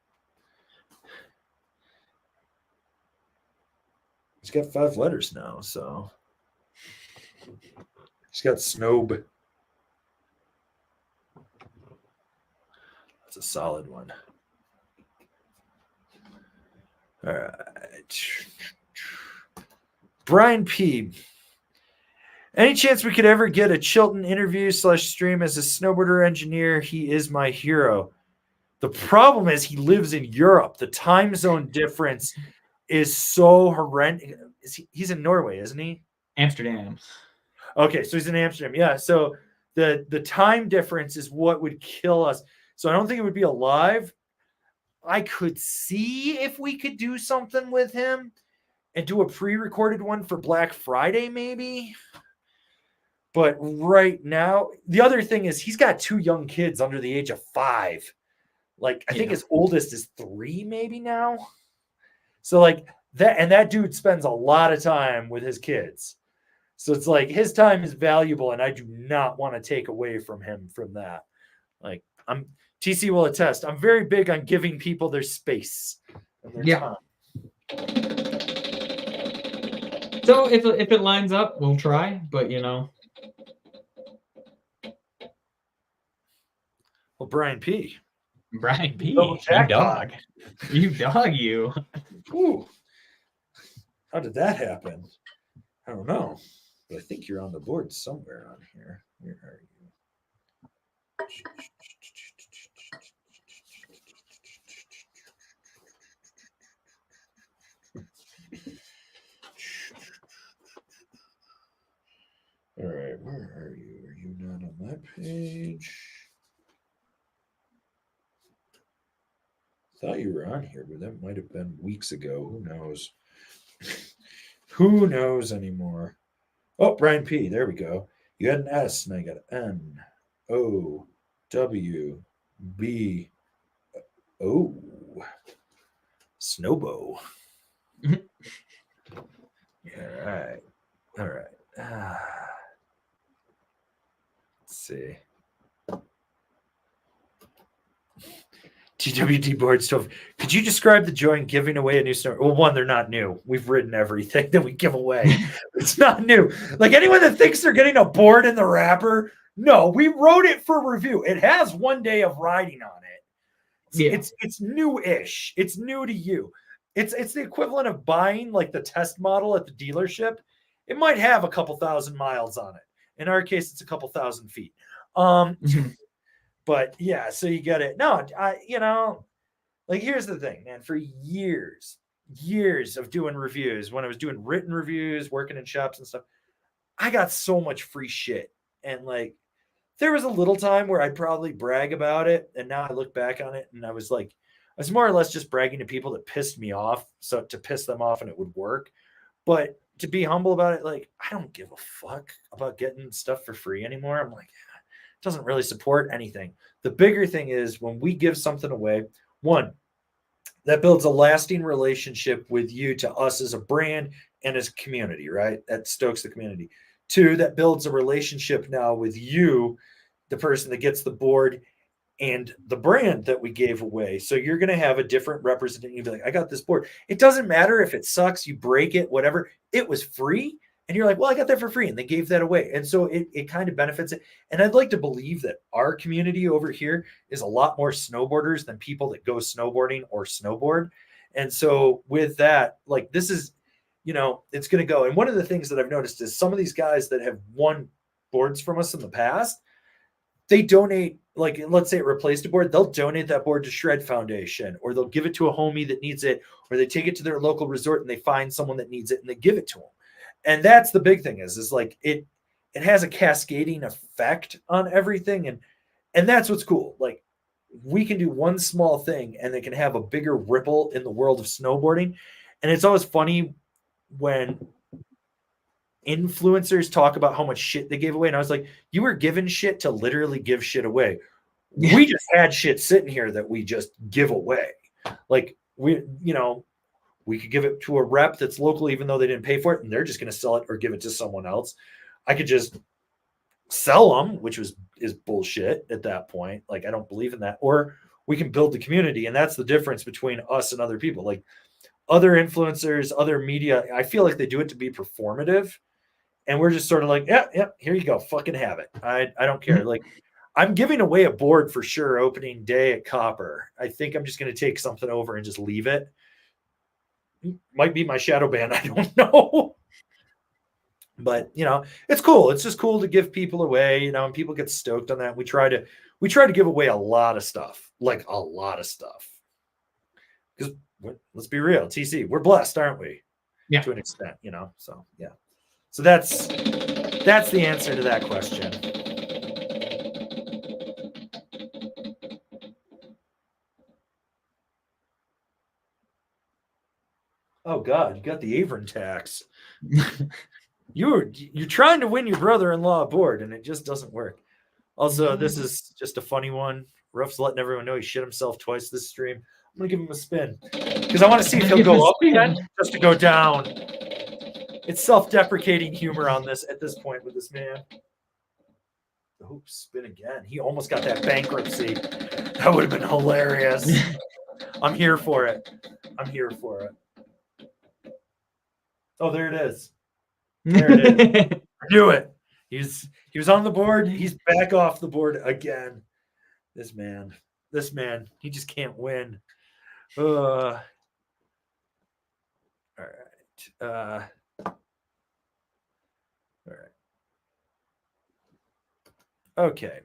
5 letters now, so he's got S.N.O.W.B.O.A.R.D. It's a solid one. All right. Brian P. Any chance we could ever get a Chilton interview / stream as a snowboarder engineer? He is my hero. The problem is he lives in Europe. The time zone difference is so horrendous. He's in Norway, isn't he? Amsterdam. Okay, so he's in Amsterdam. Yeah, so the time difference is what would kill us. So I don't think it would be alive. I could see if we could do something with him and do a pre-recorded one for Black Friday, maybe. But right now, the other thing is he's got 2 young kids under the age of 5. Like, I think his oldest is 3 maybe now. So like that dude spends a lot of time with his kids. So it's like his time is valuable and I do not want to take away from him from that. Like TC will attest. I'm very big on giving people their space and their time. So if it lines up, we'll try, but Well, Brian P. You dog. You dog, you. Ooh. How did that happen? I don't know. But I think you're on the board somewhere on here. Where are you? All right, where are you? Are you not on that page? Thought you were on here, but that might have been weeks ago. Who knows? Who knows anymore? Oh, Brian P. There we go. You had an S, and I got N-O-W-B-O. S.N.O.W.B.O.A.R.D. All right. All right. Let's see. TWD board stuff. Could you describe the joy in giving away a new snowboard? Well, one, they're not new. We've ridden everything that we give away. It's not new. Like anyone that thinks they're getting a board in the wrapper, no, we wrote it for review. It has 1 day of riding on it. It's new-ish. It's new to you. It's the equivalent of buying like the test model at the dealership. It might have a couple thousand miles on it. In our case, it's a couple thousand feet. But yeah, so you get it. No, like here's the thing, man. For years of doing reviews, when I was doing written reviews, working in shops and stuff, I got so much free shit. And like, there was a little time where I'd probably brag about it. And now I look back on it and I was more or less just bragging to people that pissed me off. So to piss them off and it would work. But to be humble about it, like, I don't give a fuck about getting stuff for free anymore. I'm like, it doesn't really support anything. The bigger thing is when we give something away, one, that builds a lasting relationship with you to us as a brand and as a community, right? That stokes the community. 2, that builds a relationship now with you, the person that gets the board and the brand that we gave away. So you're going to have a different representative. You'll be like, I got this board. It doesn't matter if it sucks, you break it, whatever. It was free. And you're like, well, I got that for free. And they gave that away. And so it kind of benefits it. And I'd like to believe that our community over here is a lot more snowboarders than people that go snowboarding or snowboard. And so with that, like this is, it's going to go. And one of the things that I've noticed is some of these guys that have won boards from us in the past, they donate, like, let's say it replaced a board, they'll donate that board to Shred Foundation, or they'll give it to a homie that needs it, or they take it to their local resort and they find someone that needs it and they give it to them. And that's the big thing is like it has a cascading effect on everything. And that's what's cool. Like we can do one small thing and it can have a bigger ripple in the world of snowboarding. And it's always funny when influencers talk about how much shit they gave away. And I was like, you were given shit to literally give shit away. Yeah. We just had shit sitting here that we just give away. Like we could give it to a rep that's local, even though they didn't pay for it, and they're just going to sell it or give it to someone else. I could just sell them, which is bullshit at that point. Like, I don't believe in that. Or we can build the community. And that's the difference between us and other people. Like other influencers, other media, I feel like they do it to be performative. And we're just sort of like, yeah, here you go. Fucking have it. I don't care. Like, I'm giving away a board for sure opening day at Copper. I think I'm just going to take something over and just leave it. Might be my shadow ban. I don't know. But it's cool. It's just cool to give people away, and people get stoked on that. We try to give away a lot of stuff, like a lot of stuff. Because let's be real, TC, we're blessed, aren't we? Yeah. To an extent, So yeah. So that's the answer to that question. Oh God, you got the Avon tax. You're trying to win your brother-in-law a board, and it just doesn't work. Also, this is just a funny one. Ruff's letting everyone know he shit himself twice this stream. I'm gonna give him a spin because I want to see if he'll go up again, just to go down. It's self-deprecating humor on this at this point with this man. Oh, spin again. He almost got that bankruptcy. That would have been hilarious. I'm here for it. Oh, there it is. There it is. I knew it. He was on the board. He's back off the board again. This man, he just can't win. All right. All right. Okay.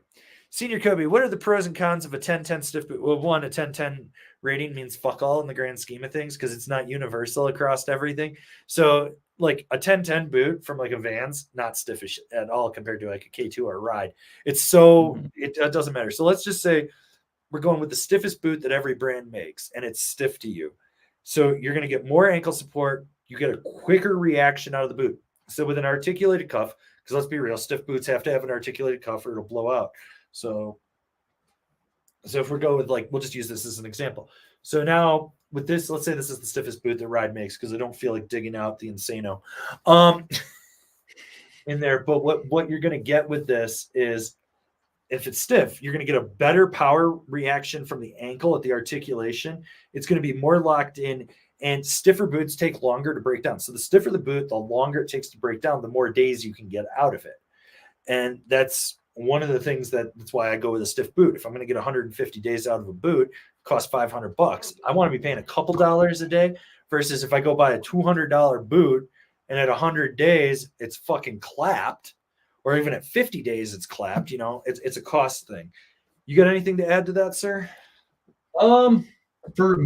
Senior Kobe, what are the pros and cons of a 10-10 stiff boot? Well, one, a 10-10 rating means fuck all in the grand scheme of things because it's not universal across everything. So, like a 10-10 boot from like a Vans, not stiffish at all compared to like a K2 or a Ride. It's so it doesn't matter. So let's just say we're going with the stiffest boot that every brand makes, and it's stiff to you. So you're going to get more ankle support. You get a quicker reaction out of the boot. So with an articulated cuff, because let's be real, stiff boots have to have an articulated cuff or it'll blow out. So if we go with we'll just use this as an example. So now with this, let's say this is the stiffest boot that Ride makes because I don't feel like digging out the S.N.O.W.B.O.A.R.D in there. But what you're going to get with this is if it's stiff, you're going to get a better power reaction from the ankle at the articulation. It's going to be more locked in, and stiffer boots take longer to break down. So the stiffer the boot, the longer it takes to break down, the more days you can get out of it. And that's one of the things that's why I go with a stiff boot. If I'm going to get 150 days out of a boot, it costs $500. I want to be paying a couple dollars a day versus if I go buy a $200 boot and at 100 days it's fucking clapped, or even at 50 days it's clapped. It's a cost thing. You got anything to add to that, sir? For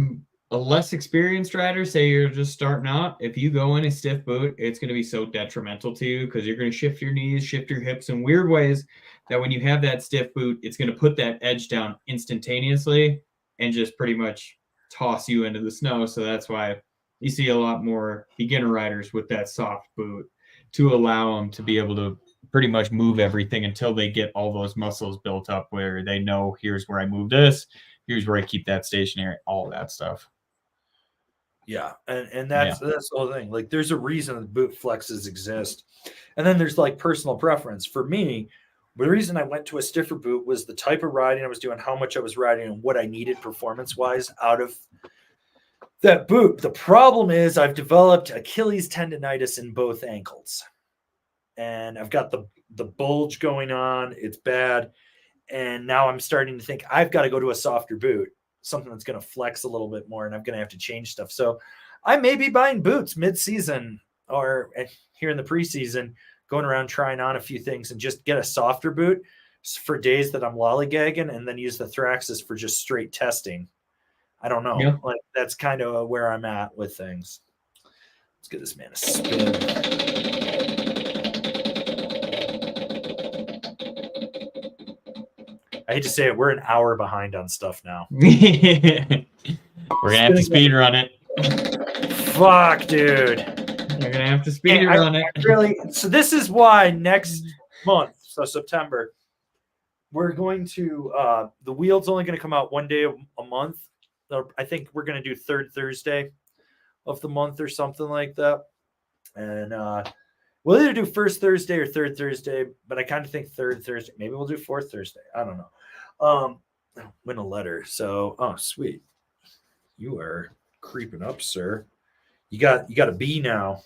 a less experienced rider, say you're just starting out, if you go in a stiff boot, it's going to be so detrimental to you because you're going to shift your knees, shift your hips in weird ways that when you have that stiff boot, it's going to put that edge down instantaneously and just pretty much toss you into the snow. So that's why you see a lot more beginner riders with that soft boot to allow them to be able to pretty much move everything until they get all those muscles built up where they know here's where I move this, here's where I keep that stationary, all that stuff. Yeah, and that's the whole thing. Like, there's a reason that boot flexes exist, and then there's personal preference. For me, the reason I went to a stiffer boot was the type of riding I was doing, how much I was riding, and what I needed performance-wise out of that boot. The problem is I've developed Achilles tendonitis in both ankles, and I've got the bulge going on. It's bad, and now I'm starting to think I've got to go to a softer boot, something that's going to flex a little bit more, and I'm going to have to change stuff. So I may be buying boots mid-season or here in the preseason, going around trying on a few things and just get a softer boot for days that I'm lollygagging, and then use the Thraxis for just straight testing. I don't know. Yeah. That's kind of where I'm at with things. Let's give this man a spin. I hate to say it, we're an hour behind on stuff now. We're gonna have to speed run it. Fuck, dude. You're gonna have to speed run it. Really. So this is why next month, so September, we're going to the wheel's only going to come out one day a month. I think we're going to do third Thursday of the month or something like that. And we'll either do first Thursday or third Thursday, but I kind of think third Thursday. Maybe we'll do fourth Thursday. I don't know. Win a letter. So, oh, sweet. You are creeping up, sir. You got a B now.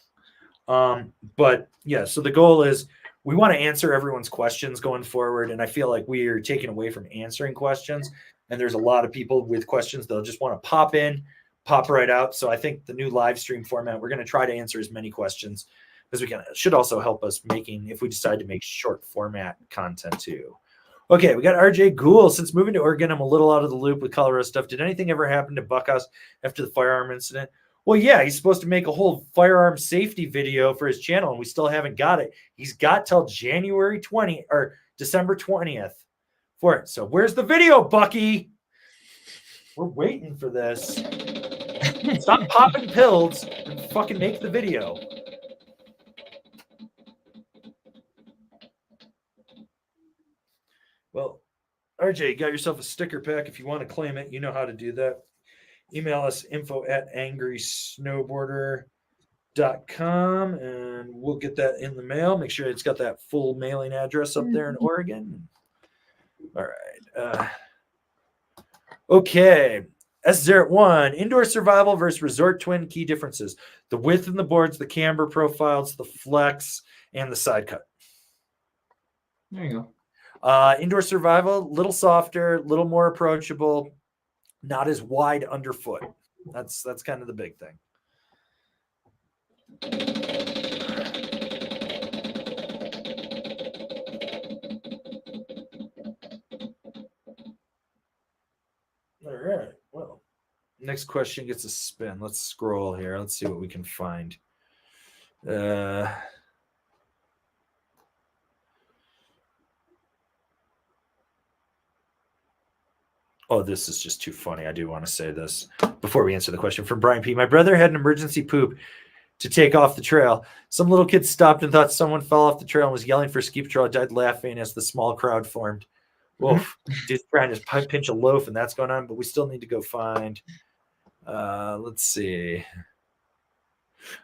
But yeah, so the goal is we want to answer everyone's questions going forward, and I feel like we are taking away from answering questions. And there's a lot of people with questions they'll just want to pop in, pop right out. So I think the new live stream format, we're going to try to answer as many questions as we can. It should also help us making, if we decide to make short format content too. Okay, we got RJ Gould. Since moving to Oregon, I'm a little out of the loop with Colorado stuff. Did anything ever happen to Buckhouse after the firearm incident? Well, yeah, he's supposed to make a whole firearm safety video for his channel, and we still haven't got it. He's got till January 20 or December 20th for it. So where's the video, Bucky? We're waiting for this. Stop popping pills and fucking make the video. Well, RJ, you got yourself a sticker pack. If you want to claim it, you know how to do that. Email us info@angrysnowboarder.com and we'll get that in the mail. Make sure it's got that full mailing address up there in Oregon. All right. Okay. S.N.O.W.B.O.A.R.D, indoor survival versus resort twin, key differences. The width in the boards, the camber profiles, the flex, and the side cut. There you go. Indoor survival, little softer, little more approachable, not as wide underfoot. That's kind of the big thing. All right. Well, next question gets a spin. Let's scroll here. Let's see what we can find. Oh, this is just too funny. I do want to say this before we answer the question from Brian P. My brother had an emergency poop to take off the trail. Some little kid stopped and thought someone fell off the trail and was yelling for ski patrol. I died laughing as the small crowd formed. Wolf, just trying to pinch a loaf, and that's going on, but we still need to go find. Let's see.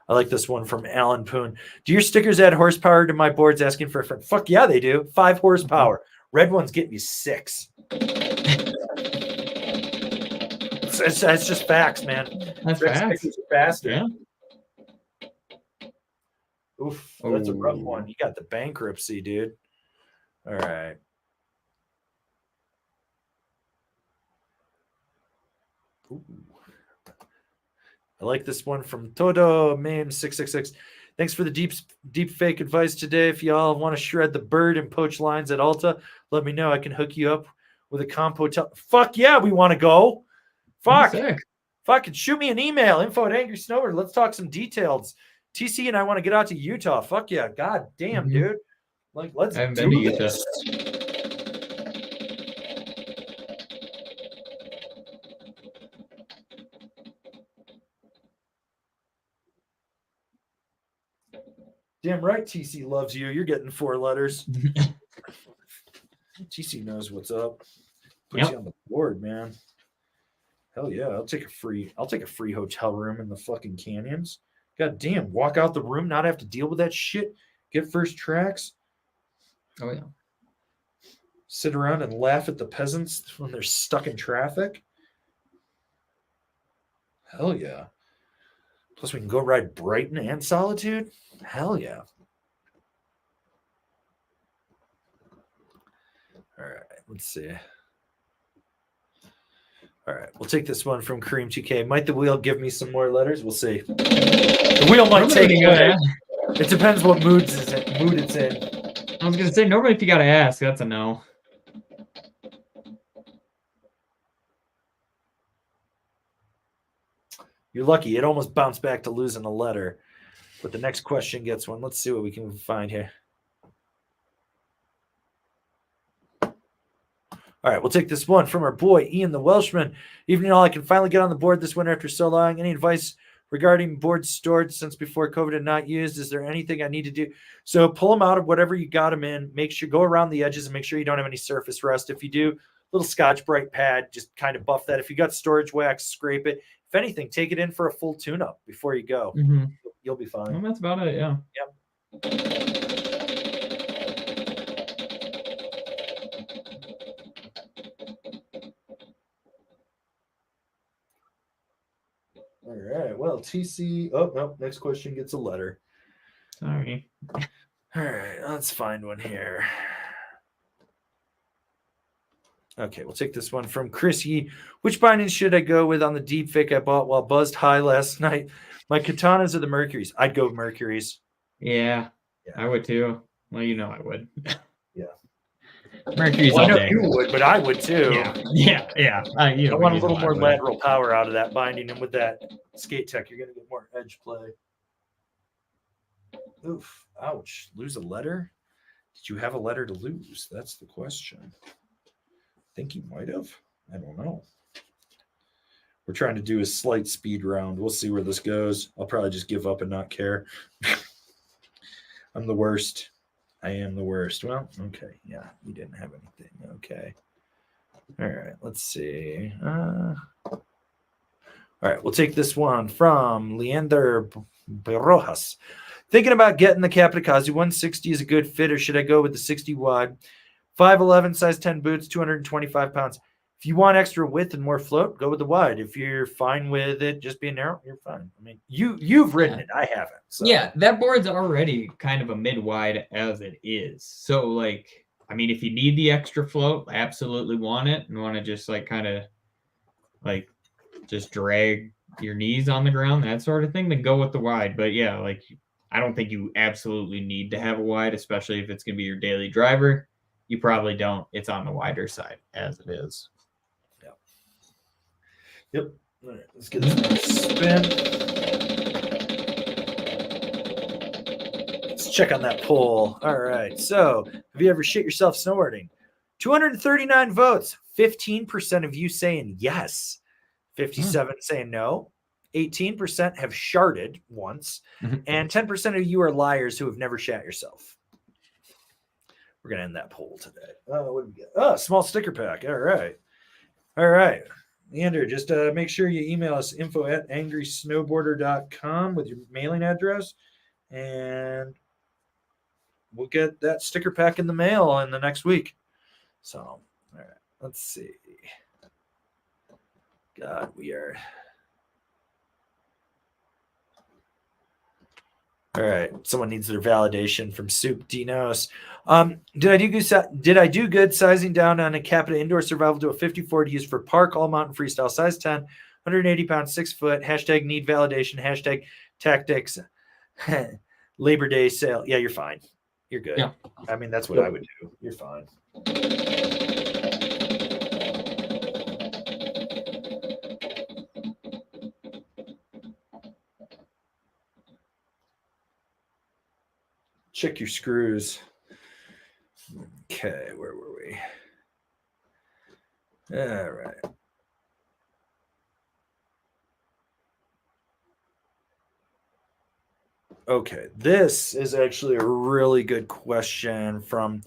I like this one from Alan Poon. Do your stickers add horsepower to my boards? Asking for a friend. Fuck yeah, they do. 5 horsepower. Red ones get me 6. It's just facts, man. That's Red facts. stickers are faster. Yeah. Oof, that's a rough one. You got the bankruptcy, dude. All right. Ooh. I like this one from Todo Meme 666. Thanks for the deep fake advice today. If y'all want to shred the bird and poach lines at Alta, let me know. I can hook you up with a comp hotel. Fuck yeah, we want to go. Fuck. Fucking shoot me an email. info@angrysnowboard. Let's talk some details. TC and I want to get out to Utah. Fuck yeah. God damn, dude. Like, let's do this. Damn right TC loves you. You're getting 4 letters. TC knows what's up. Puts you on the board, man. Hell yeah. I'll take a free hotel room in the fucking canyons. God damn, walk out the room, not have to deal with that shit. Get first tracks. Oh yeah. Sit around and laugh at the peasants when they're stuck in traffic. Hell yeah. Plus we can go ride Brighton and Solitude. Hell yeah. All right, let's see. All right, we'll take this one from Kareem 2K. Might the wheel give me some more letters? We'll see. The wheel might take it. It depends what mood it's in. I was gonna say normally if you gotta ask, that's a no. You're lucky. It almost bounced back to losing a letter. But the next question gets one. Let's see what we can find here. All right, we'll take this one from our boy, Ian the Welshman. Evening all, I can finally get on the board this winter after so long. Any advice regarding boards stored since before COVID and not used? Is there anything I need to do? So pull them out of whatever you got them in. Make sure, go around the edges and make sure you don't have any surface rust. If you do, little Scotch-Brite pad, just kind of buff that. If you got storage wax, scrape it. If anything, take it in for a full tune-up before you go. You'll be fine. Well, that's about it, yeah. Yep. All right. Well, TC. Oh, no. Next question gets a letter. Sorry. All right, let's find one here. Okay, we'll take this one from Chris Yee. Which bindings should I go with on the deep fake I bought while buzzed high last night? My katanas are the Mercuries. I'd go Mercuries. Yeah, I would too. Well, you know I would. Yeah. Mercury's Well, I all know day. you would, but I would too. Yeah. I want a little more lateral power out of that binding, and with that skate tech, you're going to get more edge play. Oof! Ouch! Lose a letter? Did you have a letter to lose? That's the question. Think you might have. I don't know. We're trying to do a slight speed round. We'll see where this goes. I'll probably just give up and not care. I'm the worst. I am the worst. Well, okay. Yeah, you didn't have anything. Okay. All right. Let's see. All right. We'll take this one from Leander Berojas. Thinking about getting the Kapitakazi 160 is a good fit, or should I go with the 60 wide? 5'11", size 10 boots, 225 pounds. If you want extra width and more float, go with the wide. If you're fine with it just being narrow, you're fine. I mean, you've ridden it. I haven't. So. Yeah, that board's already kind of a mid-wide as it is. So, like, I mean, if you need the extra float, absolutely want it, and want to just, like, kind of, like, just drag your knees on the ground, that sort of thing, then go with the wide. But, yeah, like, I don't think you absolutely need to have a wide, especially if it's going to be your daily driver. You probably don't. It's on the wider side as it is. Yep. All right, let's get this spin. Let's check on that poll. All right. So, have you ever shit yourself snowboarding? 239 votes. 15% of you saying yes. 57 saying no. 18% have sharded once. And 10% of you are liars who have never shat yourself. We're going to end that poll today. What do we get? Oh, small sticker pack. All right. All right. Leander, just make sure you email us info@angrysnowboarder.com with your mailing address, and we'll get that sticker pack in the mail in the next week. So, all right, let's see. God, we are. All right, someone needs their validation from Soup Dinos. Did I do good sizing down on a Capita indoor survival to a 54 to use for park all mountain freestyle size 10, 180 pounds, 6 foot, hashtag need validation, hashtag tactics, Labor Day sale. Yeah, you're fine. You're good. Yeah. I mean, that's what I would do. You're fine. Check your screws. Okay, where were we? All right. Okay, this is actually a really good question from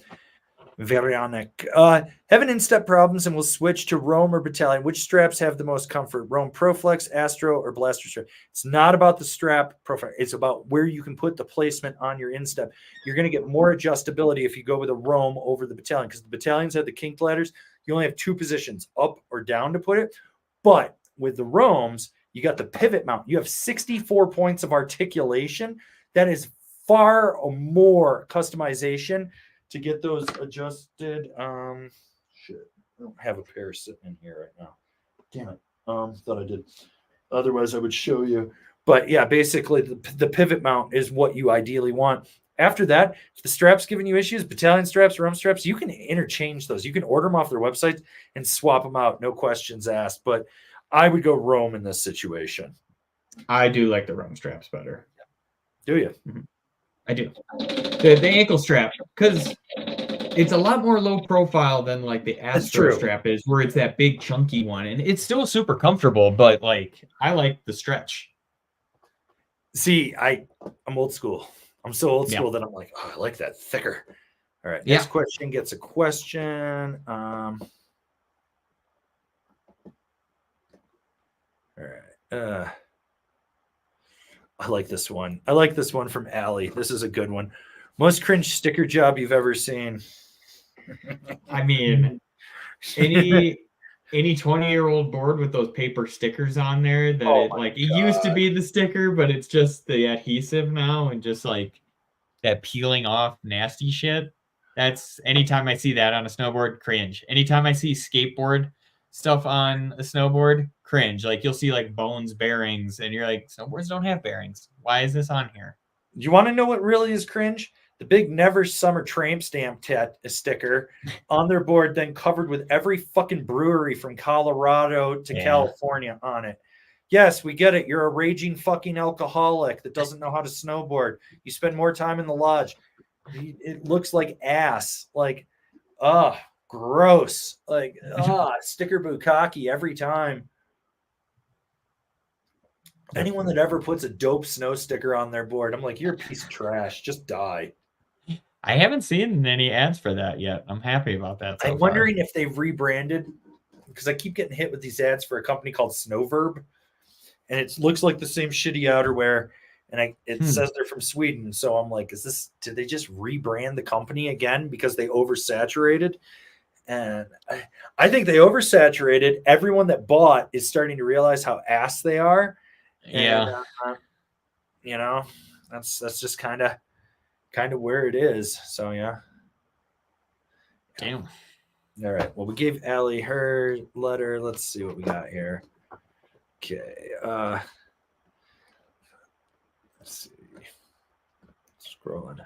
Verionic. Have an in-step problems and we'll switch to Roam or Battalion. Which straps have the most comfort? Roam Proflex, Astro, or Blaster strap? It's not about the strap profile. It's about where you can put the placement on your instep. You're going to get more adjustability if you go with a Roam over the Battalion, because the Battalions have the kinked ladders. You only have two positions, up or down, to put it. But with the Roams, you got the pivot mount. You have 64 points of articulation. That is far more customization to get those adjusted. Shit, I don't have a pair sitting in here right now. Damn it. Thought I did. Otherwise, I would show you. But yeah, basically, the pivot mount is what you ideally want. After that, if the strap's giving you issues, Battalion straps, Roam straps, you can interchange those. You can order them off their website and swap them out. No questions asked. But I would go Roam in this situation. I do like the Roam straps better. Do you? Mm-hmm. I do. The ankle strap, because it's a lot more low profile than like the Astro strap is, where it's that big chunky one, and it's still super comfortable, but like I like the stretch. See, I'm old school. I'm so old school that I'm like, oh, I like that thicker. All right, next question gets a question. All right. I like this one. I like this one from Allie. This is a good one. Most cringe sticker job you've ever seen. I mean, any 20-year-old board with those paper stickers on there that it used to be the sticker, but it's just the adhesive now, and just like that peeling off nasty shit. That's anytime I see that on a snowboard, cringe. Anytime I see skateboard stuff on a snowboard, cringe. Like you'll see like bones, bearings, and you're like, snowboards don't have bearings. Why is this on here? You want to know what really is cringe? The big Never Summer Tramp Stamp sticker on their board, then covered with every fucking brewery from Colorado to California on it. Yes, we get it. You're a raging fucking alcoholic that doesn't know how to snowboard. You spend more time in the lodge. It looks like ass. Like, gross. Like, sticker bukkake every time. Anyone that ever puts a dope snow sticker on their board, I'm like, you're a piece of trash. Just die. I haven't seen any ads for that yet. I'm happy about that. I'm wondering if they've rebranded, because I keep getting hit with these ads for a company called S.N.O.W.B.O.A.R.D, and it looks like the same shitty outerwear, and it says they're from Sweden. So I'm like, did they just rebrand the company again because they oversaturated? And I think they oversaturated. Everyone that bought is starting to realize how ass they are. Yeah. And, that's just kind of where it is. So yeah. Damn. All right. Well, we gave Allie her letter. Let's see what we got here. Okay. Let's see. Scrolling.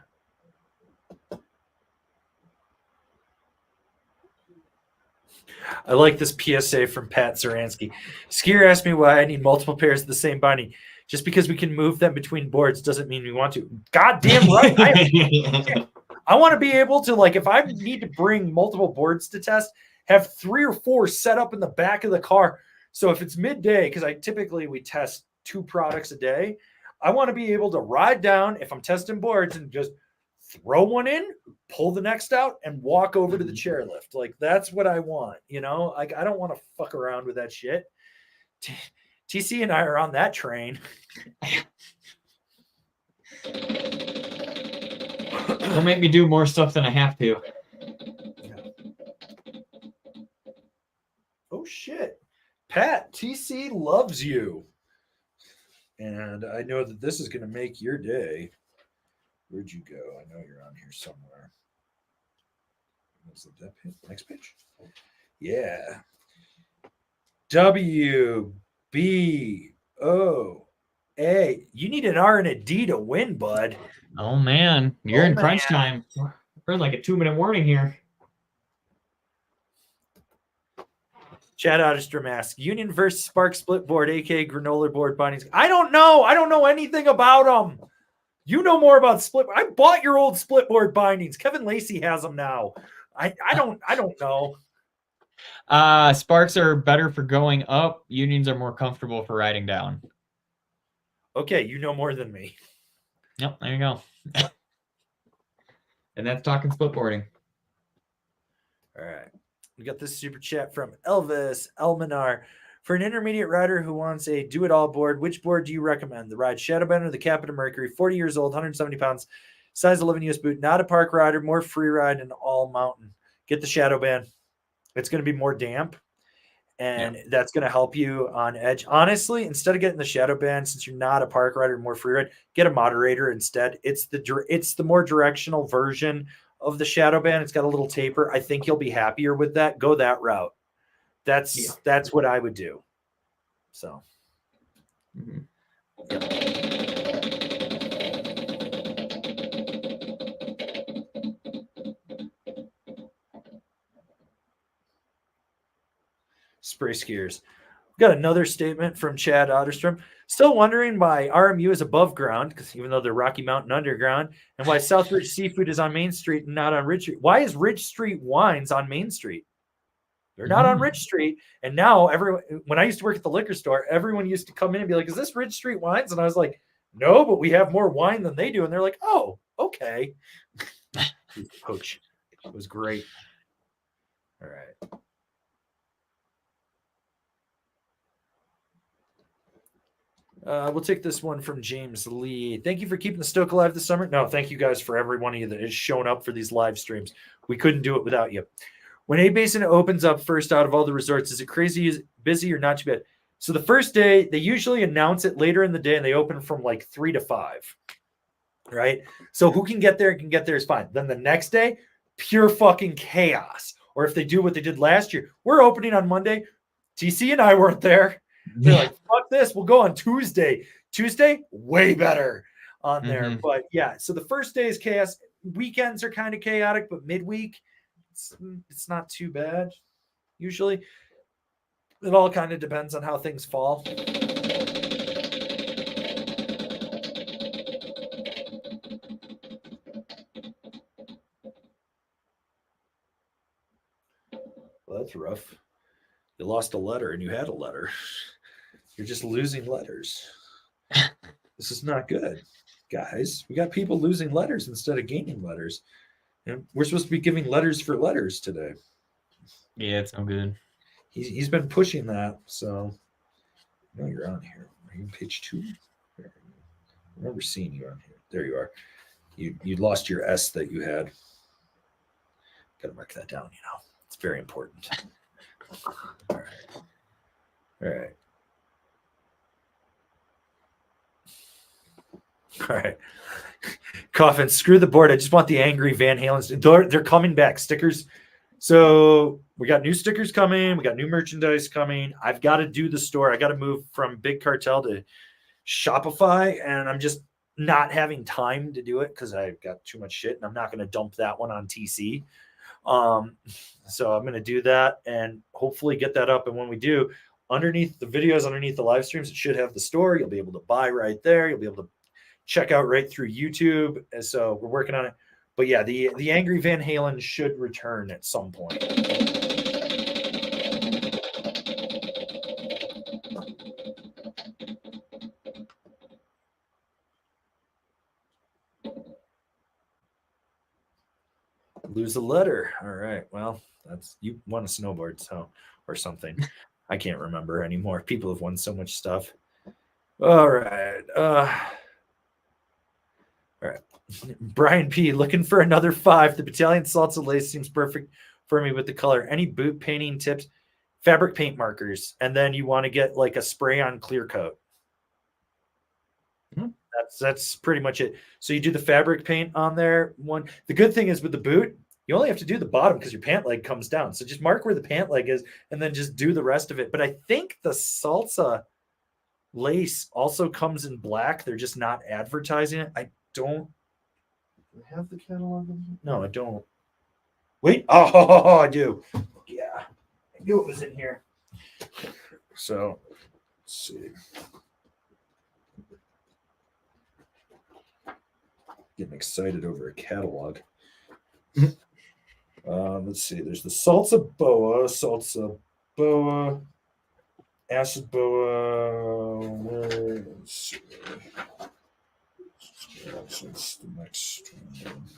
I like this PSA from Pat Zaransky. Skier asked me why I need multiple pairs of the same binding. Just because we can move them between boards doesn't mean we want to. Goddamn right. I want to be able to, like, if I need to bring multiple boards to test, have 3 or 4 set up in the back of the car. So if it's midday, because we test 2 products a day, I want to be able to ride down if I'm testing boards and just throw one in, pull the next out, and walk over to the chairlift. Like, that's what I want, Like, I don't want to fuck around with that shit. TC and I are on that train. Don't make me do more stuff than I have to. Yeah. Oh, shit. Pat, TC loves you. And I know that this is going to make your day. Where'd you go? I know you're on here somewhere. What's that page? Next page? Yeah. W-B-O-A. You need an R and a D to win, bud. Oh, man. You're in crunch time. We're in like a 2-minute warning here. Chad Otterstrom asks, Union versus Spark split board, aka granola board bindings. I don't know. I don't know anything about them. You know more about split. I bought your old split board bindings. Kevin Lacey has them now. I don't know. Sparks are better for going up. Unions are more comfortable for riding down. Okay, you know more than me. Yep, there you go. And that's talking split boarding. All right. We got this super chat from Elvis Elminar. For an intermediate rider who wants a do-it-all board, which board do you recommend? The Ride Shadowbend or the Captain Mercury? 40 years old, 170 pounds, size 11 US boot, not a park rider, more free ride and all mountain. Get the Shadowbend. It's going to be more damp, and that's going to help you on edge. Honestly, instead of getting the Shadowbend, since you're not a park rider, more free ride, get a moderator instead. It's the more directional version of the Shadowbend. It's got a little taper. I think you'll be happier with that. Go that route. That's what I would do. So. Spray skiers. We've got another statement from Chad Otterstrom. Still wondering why RMU is above ground, because even though they're Rocky Mountain underground, and why Southridge Seafood is on Main Street and not on Ridge Street. Why is Ridge Street Wines on Main Street? They're not on Ridge Street. And now when I used to work at the liquor store, everyone used to come in and be like, is this Ridge Street Wines? And I was like, no, but we have more wine than they do. And they're like, oh, okay. Coach. It was great. All right. We'll take this one from James Lee. Thank you for keeping the Stoke alive this summer. No, thank you guys for every one of you that has shown up for these live streams. We couldn't do it without you. When A-Basin opens up first out of all the resorts, is it crazy busy or not too bad? So the first day, they usually announce it later in the day, and they open from like 3 to 5. right? So who can get there is fine. Then the next day, pure fucking chaos. Or if they do what they did last year, we're opening on Monday. TC and I weren't there. They're like, fuck this. We'll go on Tuesday. Tuesday, way better on there. But yeah, so the first day is chaos. Weekends are kind of chaotic, but midweek, it's not too bad. Usually, it all kind of depends on how things fall. Well, that's rough. You lost a letter and you had a letter. You're just losing letters. This is not good, guys. We got people losing letters instead of gaining letters. And we're supposed to be giving letters for letters today. Yeah, it's no good. He's been pushing that. So, no, you're on here. Are you page 2? I remember seeing you on here. There you are. You lost your S that you had. Got to mark that down. It's very important. All right. Coffin, screw the board. I just want the angry Van Halen. They're coming back. Stickers. So we got new stickers coming. We got new merchandise coming. I've got to do the store. I got to move from Big Cartel to Shopify, and I'm just not having time to do it because I've got too much shit, and I'm not going to dump that one on TC. So I'm going to do that and hopefully get that up. And when we do, underneath the videos, underneath the live streams, it should have the store. You'll be able to buy right there. You'll be able to check out right through YouTube. And so we're working on it. But yeah, the Angry Van Halen should return at some point. Lose a letter. All right. Well, you won a snowboard, so or something. I can't remember anymore. People have won so much stuff. All right. All right. Brian P. looking for another 5. The battalion salsa lace seems perfect for me with the color. Any boot painting tips? Fabric paint markers, and then you want to get like a spray on clear coat. That's pretty much it. So you do the fabric paint on there. The good thing is with the boot, you only have to do the bottom because your pant leg comes down. So just mark where the pant leg is and then just do the rest of it. But I think the salsa lace also comes in black. They're just not advertising it. I have the catalog. No, I don't. Wait. Oh, I do. Yeah. I knew it was in here. So let's see. Getting excited over a catalog. Let's see. There's the Salsa.B.O.A.R.D, Salsa.B.O.A.R.D, Acid.B.O.A.R.D. Let's see. That's the next one.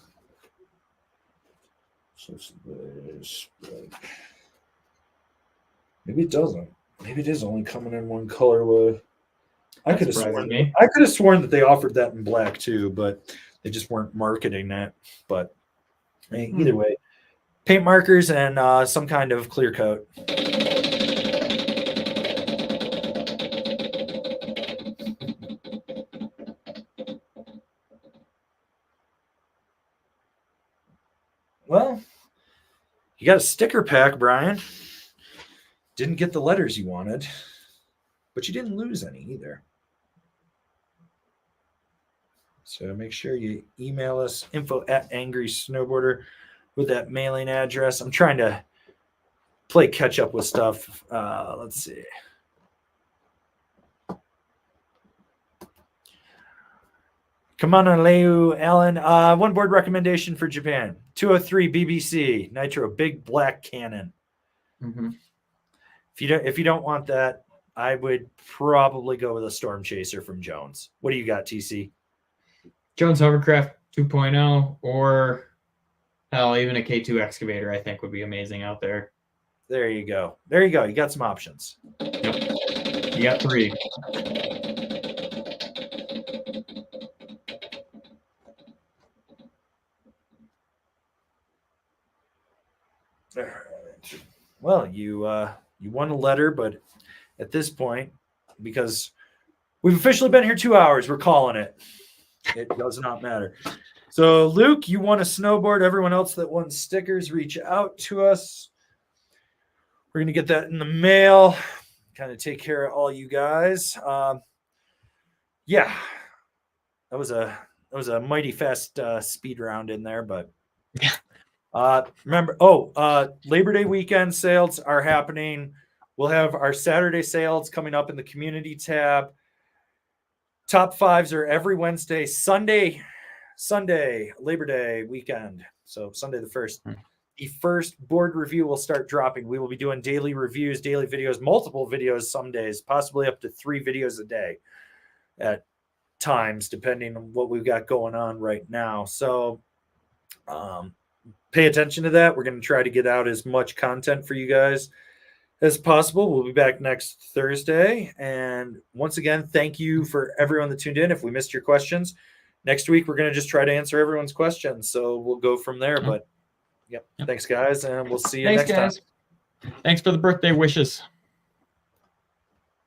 Maybe it doesn't. Maybe it is only coming in one colorway. I could have sworn that they offered that in black too, but they just weren't marketing that. But either way, paint markers and some kind of clear coat. Well, you got a sticker pack, Brian. Didn't get the letters you wanted, but you didn't lose any either. So make sure you email us info@angrysnowboarder with that mailing address. I'm trying to play catch up with stuff. Let's see. Kamanaleu Allen. One board recommendation for Japan. 203 BBC Nitro Big Black Cannon. Mm-hmm. If you don't want that, I would probably go with a Storm Chaser from Jones. What do you got, TC? Jones Hovercraft 2.0 or hell, even a K2 excavator, I think would be amazing out there. There you go. You got some options. Yep. You got 3. Well, you won a letter, but at this point, because we've officially been here 2 hours, we're calling it. It does not matter. So, Luke, you won a snowboard. Everyone else that won stickers, reach out to us. We're going to get that in the mail. Kind of take care of all you guys. Yeah, that was a mighty fast speed round in there, but remember, Labor Day weekend sales are happening. We'll have our Saturday sales coming up in the community tab. Top fives are every Wednesday, Sunday, Labor Day weekend. So Sunday the 1st. The first board review will start dropping. We will be doing daily reviews, daily videos, multiple videos some days, possibly up to 3 videos a day at times, depending on what we've got going on right now. So pay attention to that. We're going to try to get out as much content for you guys as possible. We'll be back next Thursday. And once again, thank you for everyone that tuned in. If we missed your questions, next week we're going to just try to answer everyone's questions. So we'll go from there. But yep. Thanks, guys. And we'll see you next time. Thanks for the birthday wishes.